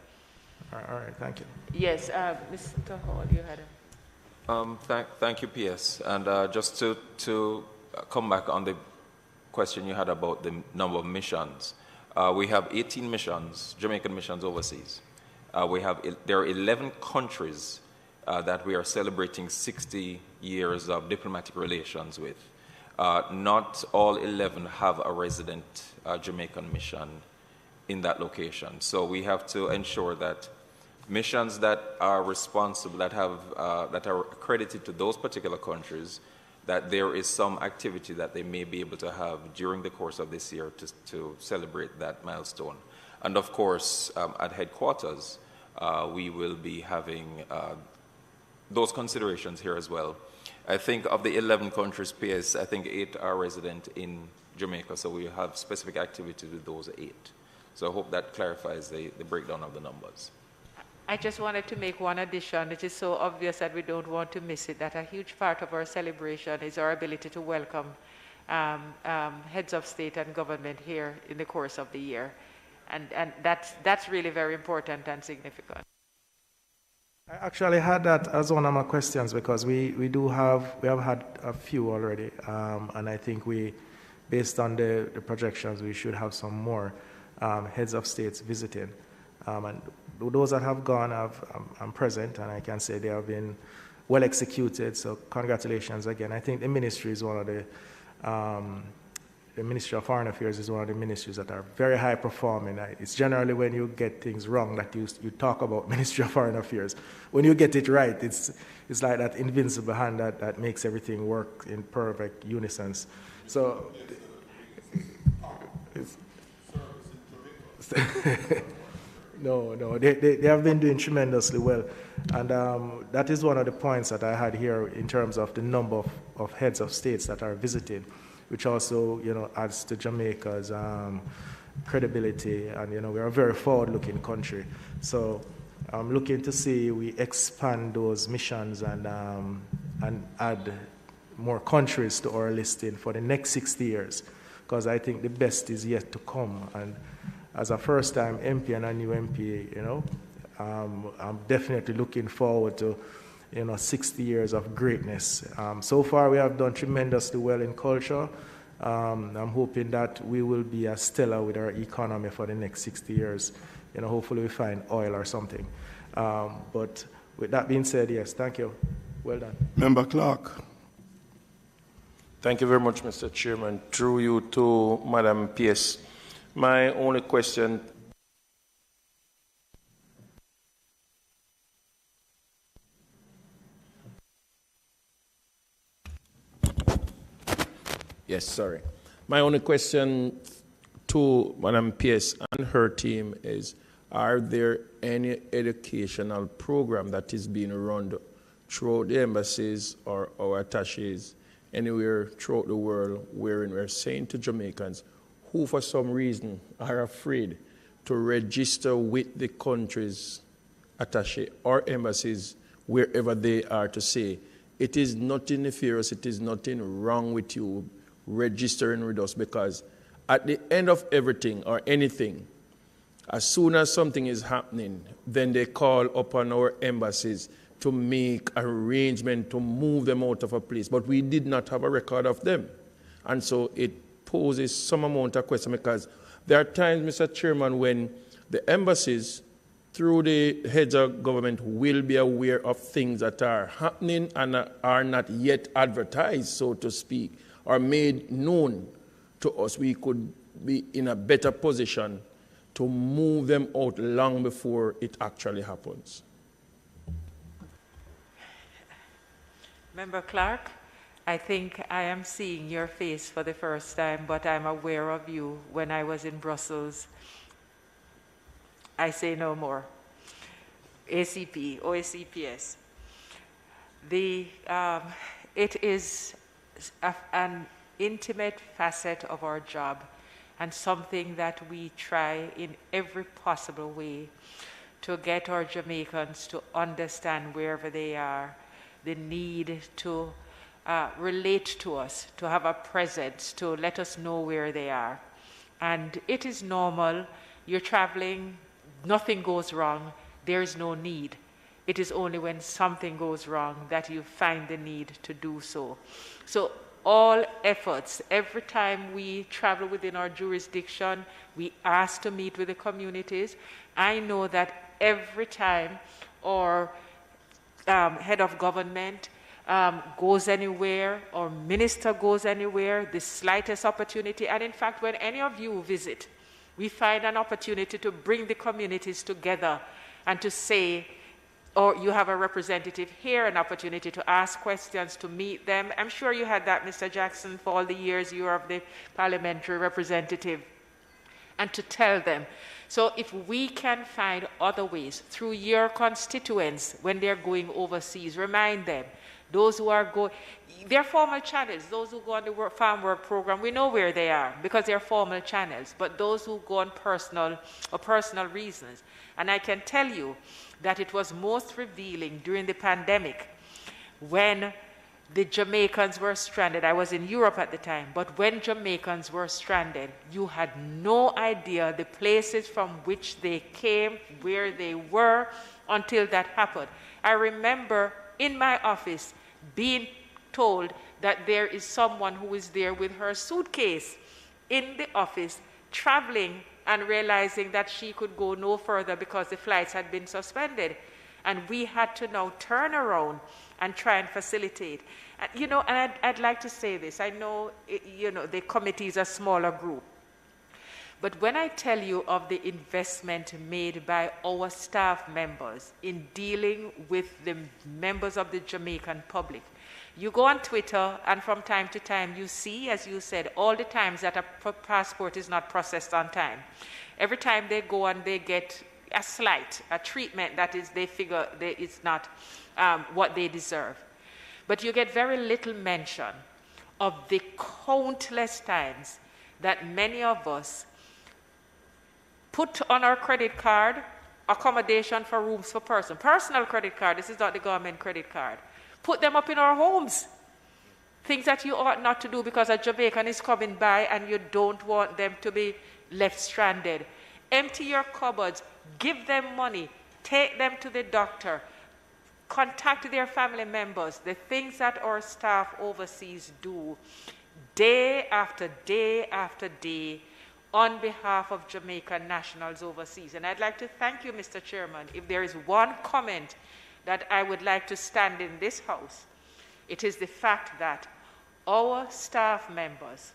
[SPEAKER 8] All right, thank you.
[SPEAKER 1] Yes, Mr. Hall, you had a...
[SPEAKER 5] Thank you, PS. And just to come back on the question you had about the number of missions. We have 18 missions, Jamaican missions overseas. There are 11 countries that we are celebrating 60 years of diplomatic relations with. Not all 11 have a resident Jamaican mission in that location. So we have to ensure that missions that are responsible, that are accredited to those particular countries, that there is some activity that they may be able to have during the course of this year to celebrate that milestone. And of course, at headquarters, we will be having those considerations here as well. I think of the 11 countries, PS, I think 8 are resident in Jamaica, so we have specific activities with those 8. So I hope that clarifies the breakdown of the numbers.
[SPEAKER 1] I just wanted to make one addition. It is so obvious that we don't want to miss it, that a huge part of our celebration is our ability to welcome heads of state and government here in the course of the year. And that's really very important and significant.
[SPEAKER 8] I actually had that as one of my questions because we have had a few already, and I think based on the projections, we should have some more heads of states visiting. And those that have gone, I'm present, and I can say they have been well executed, so congratulations again. I think the ministry is one of the Ministry of Foreign Affairs is one of the ministries that are very high performing. It's generally when you get things wrong that you talk about Ministry of Foreign Affairs. When you get it right, it's like that invincible hand that makes everything work in perfect unison. So, No, they have been doing tremendously well. And that is one of the points that I had here in terms of the number of heads of states that are visiting, which also, adds to Jamaica's credibility. And, we're a very forward-looking country. So I'm looking to see we expand those missions and add more countries to our listing for the next 60 years, because I think the best is yet to come. And as a first-time MP and a new MP, I'm definitely looking forward to, 60 years of greatness. So far, we have done tremendously well in culture. I'm hoping that we will be as stellar with our economy for the next 60 years. Hopefully we find oil or something. But with that being said, yes, thank you. Well done.
[SPEAKER 2] Member Clark.
[SPEAKER 9] Thank you very much, Mr. Chairman. Through you to Madam PS. My only question. Yes, sorry. My only question to Madam PS and her team is, are there any educational program that is being run throughout the embassies or our attaches anywhere throughout the world wherein we're saying to Jamaicans who for some reason are afraid to register with the country's attaché or embassies wherever they are, to say, it is nothing nefarious, it is nothing wrong with you registering with us, because at the end of everything or anything, as soon as something is happening, then they call upon our embassies to make arrangement to move them out of a place. But we did not have a record of them. And so it poses some amount of question, because there are times, Mr. Chairman, when the embassies, through the heads of government, will be aware of things that are happening and are not yet advertised, so to speak, or made known to us. We could be in a better position to move them out long before it actually happens.
[SPEAKER 1] Member Clark, I think I am seeing your face for the first time, but I'm aware of you when I was in Brussels. I say no more. ACP, OACPS. It is an intimate facet of our job and something that we try in every possible way to get our Jamaicans to understand wherever they are, the need to relate to us, to have a presence, to let us know where they are. And it is normal. You're traveling, nothing goes wrong, there is no need. It is only when something goes wrong that you find the need to do so. So all efforts, every time we travel within our jurisdiction, we ask to meet with the communities. I know that every time our head of government goes anywhere, or minister goes anywhere, the slightest opportunity, and in fact, when any of you visit, we find an opportunity to bring the communities together and to say, or you have a representative here, an opportunity to ask questions, to meet them. I'm sure you had that, Mr. Jackson, for all the years you were of the parliamentary representative, and to tell them. So if we can find other ways through your constituents when they're going overseas, remind them. Those who are going, they're formal channels. Those who go on the farm work program, we know where they are because they're formal channels. But those who go on personal reasons. And I can tell you that it was most revealing during the pandemic when the Jamaicans were stranded. I was in Europe at the time, but when Jamaicans were stranded, you had no idea the places from which they came, where they were, until that happened. I remember in my office being told that there is someone who is there with her suitcase in the office, traveling and realizing that she could go no further because the flights had been suspended. And we had to now turn around and try and facilitate. And, and I'd like to say this. I know, the committee is a smaller group. But when I tell you of the investment made by our staff members in dealing with the members of the Jamaican public, you go on Twitter and from time to time you see, as you said, all the times that a passport is not processed on time. Every time they go and they get a treatment that is, they figure it's not what they deserve. But you get very little mention of the countless times that many of us put on our credit card accommodation for rooms for personal credit card. This is not the government credit card. Put them up in our homes. Things that you ought not to do because a Jamaican is coming by and you don't want them to be left stranded. Empty your cupboards. Give them money. Take them to the doctor. Contact their family members. The things that our staff overseas do day after day after day on behalf of Jamaican nationals overseas. And I'd like to thank you, Mr. Chairman. If there is one comment that I would like to stand in this House, it is the fact that our staff members,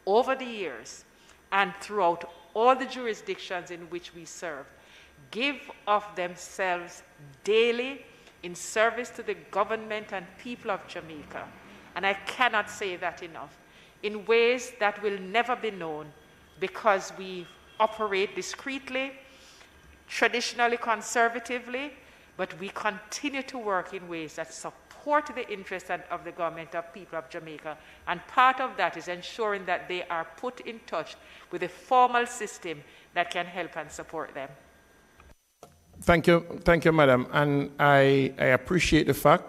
[SPEAKER 1] over the years and throughout all the jurisdictions in which we serve, give of themselves daily in service to the government and people of Jamaica. And I cannot say that enough, in ways that will never be known because we operate discreetly, traditionally conservatively, but we continue to work in ways that support the interests of the government of people of Jamaica. And part of that is ensuring that they are put in touch with a formal system that can help and support them.
[SPEAKER 9] Thank you, Madam. And I appreciate the fact,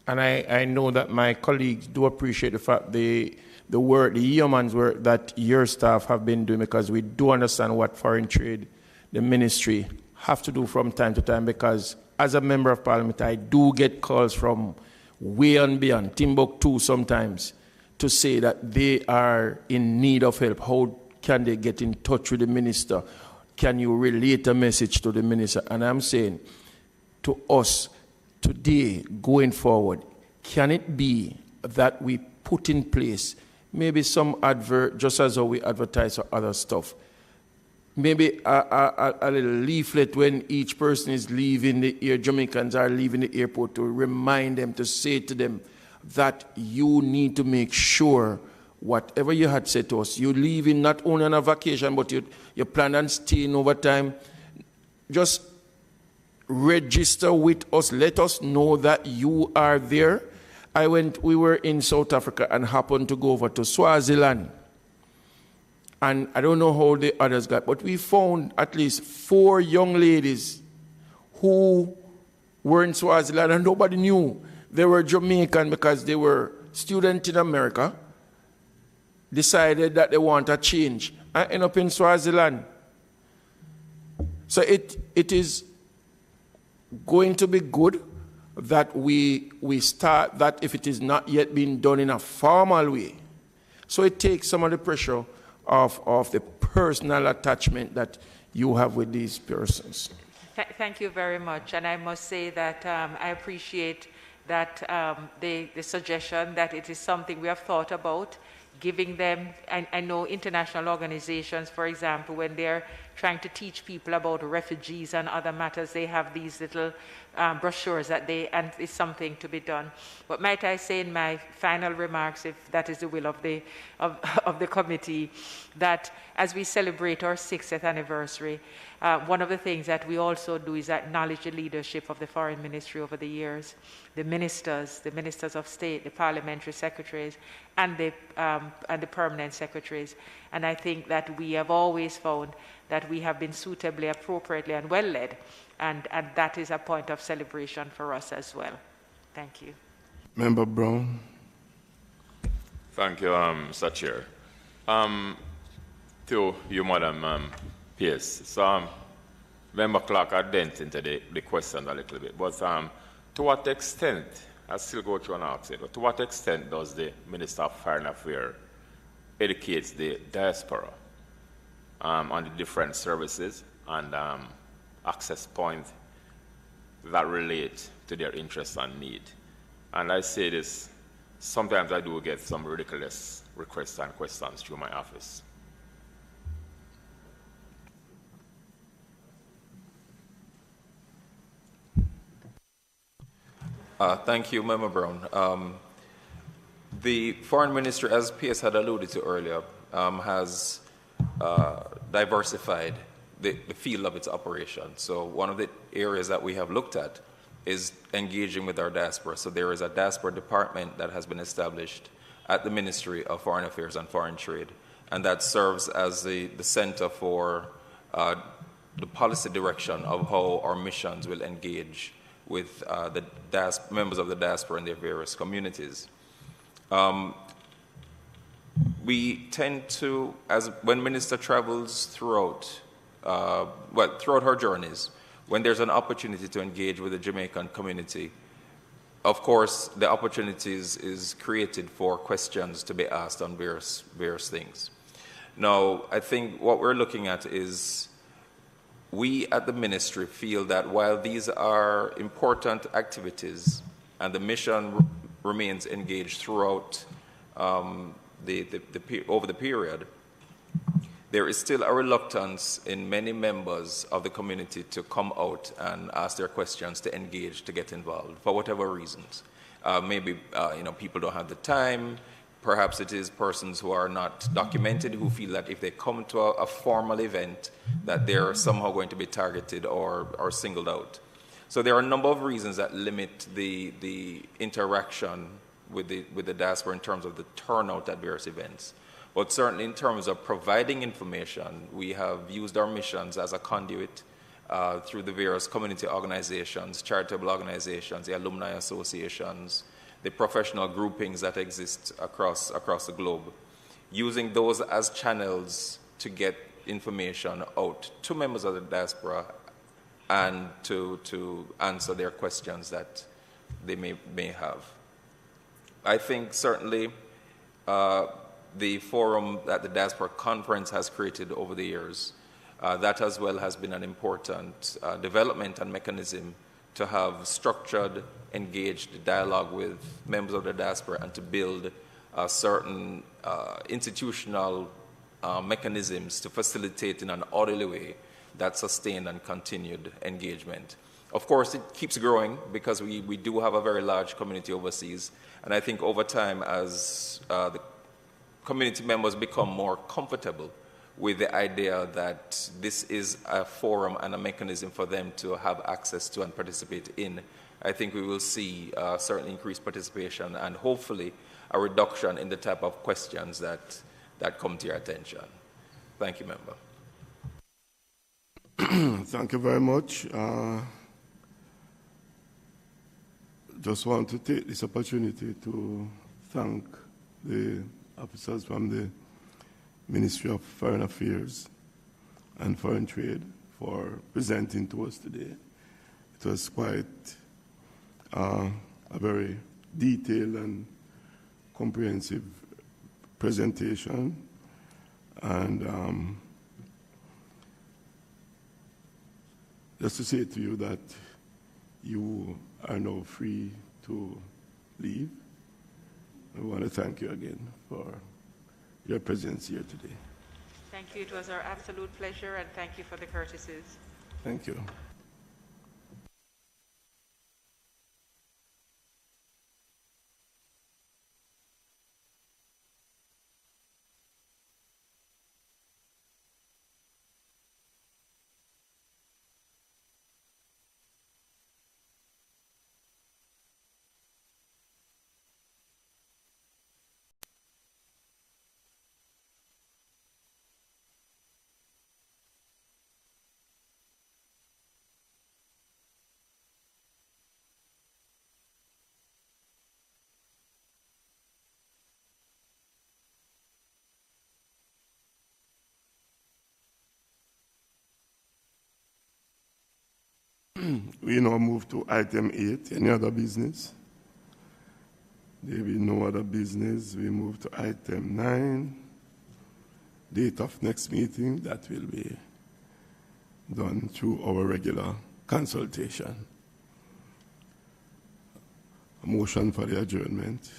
[SPEAKER 9] and I know that my colleagues do appreciate the fact the work, the yeoman's work that your staff have been doing, because we do understand what foreign trade, the ministry, have to do from time to time, because as a member of parliament, I do get calls from way and beyond, Timbuktu sometimes, to say that they are in need of help, how can they get in touch with the minister? Can you relate a message to the minister? And I'm saying to us today, going forward, can it be that we put in place maybe some advert, just as how we advertise for other stuff, maybe a little leaflet when each person is leaving the air, Jamaicans are leaving the airport, to remind them, to say to them that you need to make sure whatever you had said to us, you're leaving not only on a vacation, but you plan on staying over time. Just register with us. Let us know that you are there. We were in South Africa and happened to go over to Swaziland. And I don't know how the others got, but we found at least 4 young ladies who were in Swaziland and nobody knew they were Jamaican because they were students in America, decided that they want a change, and end up in Swaziland. So it is going to be good that we start that if it is not yet being done in a formal way. So it takes some of the pressure of the personal attachment that you have with these persons.
[SPEAKER 1] Thank you very much. And I must say that I appreciate that the suggestion that it is something we have thought about, giving them, I know international organizations, for example, when they're trying to teach people about refugees and other matters, they have these little brochures and it's something to be done. But might I say in my final remarks, if that is the will of the committee, that as we celebrate our 60th anniversary, one of the things that we also do is acknowledge the leadership of the Foreign Ministry over the years, the ministers of state, the parliamentary secretaries, and the permanent secretaries. And I think that we have always found that we have been suitably, appropriately, and well led. And that is a point of celebration for us as well. Thank you.
[SPEAKER 2] Member Brown.
[SPEAKER 10] Thank you, Mr. Chair. To you, Madam Pierce. So, Member Clark, I dent into the question a little bit. But to what extent, I still go through and ask it, but to what extent does the Minister of Foreign Affairs educate the diaspora on the different services and access points that relate to their interests and need? And I say this, sometimes I do get some ridiculous requests and questions through my office.
[SPEAKER 5] Thank you, Member Brown. The Foreign Ministry, as PS had alluded to earlier, has diversified the field of its operation. So one of the areas that we have looked at is engaging with our diaspora. So there is a diaspora department that has been established at the Ministry of Foreign Affairs and Foreign Trade, and that serves as the center for the policy direction of how our missions will engage with the members of the diaspora in their various communities. We tend to, when Minister travels throughout her journeys, when there's an opportunity to engage with the Jamaican community, of course, the opportunities is created for questions to be asked on various things. Now, I think what we're looking at is we at the ministry feel that while these are important activities and the mission remains engaged throughout over the period, there is still a reluctance in many members of the community to come out and ask their questions, to engage, to get involved, for whatever reasons. Maybe people don't have the time. Perhaps it is persons who are not documented, who feel that if they come to a formal event, that they're somehow going to be targeted or singled out. So there are a number of reasons that limit the interaction with the diaspora in terms of the turnout at various events. But certainly in terms of providing information, we have used our missions as a conduit through the various community organizations, charitable organizations, the alumni associations, the professional groupings that exist across the globe, using those as channels to get information out to members of the diaspora and to answer their questions that they may have. I think certainly the forum that the Diaspora Conference has created over the years. That as well has been an important development and mechanism to have structured, engaged dialogue with members of the diaspora and to build certain institutional mechanisms to facilitate in an orderly way that sustained and continued engagement. Of course, it keeps growing because we do have a very large community overseas, and I think over time as the community members become more comfortable with the idea that this is a forum and a mechanism for them to have access to and participate in, I think we will see certainly increased participation and hopefully a reduction in the type of questions that come to your attention. Thank you, Member.
[SPEAKER 2] Thank you very much. Just want to take this opportunity to thank the officers from the Ministry of Foreign Affairs and Foreign Trade for presenting to us today. It was quite a very detailed and comprehensive presentation, and just to say to you that you are now free to leave. I want to thank you again for your presence here today.
[SPEAKER 1] Thank you. It was our absolute pleasure, and thank you for the courtesies.
[SPEAKER 2] Thank you. We now move to item 8, any other business? There will be no other business. We move to item 9, date of next meeting. That will be done through our regular consultation. A motion for the adjournment.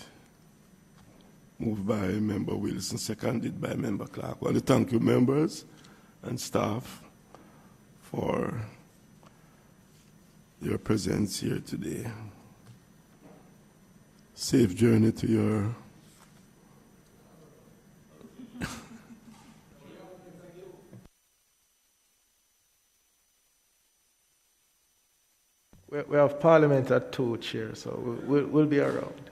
[SPEAKER 2] Moved by Member Wilson, seconded by Member Clark. I want to thank you, members and staff, for your presence here today. Safe journey to your
[SPEAKER 8] we have Parliament at 2, Chair, so we'll be around.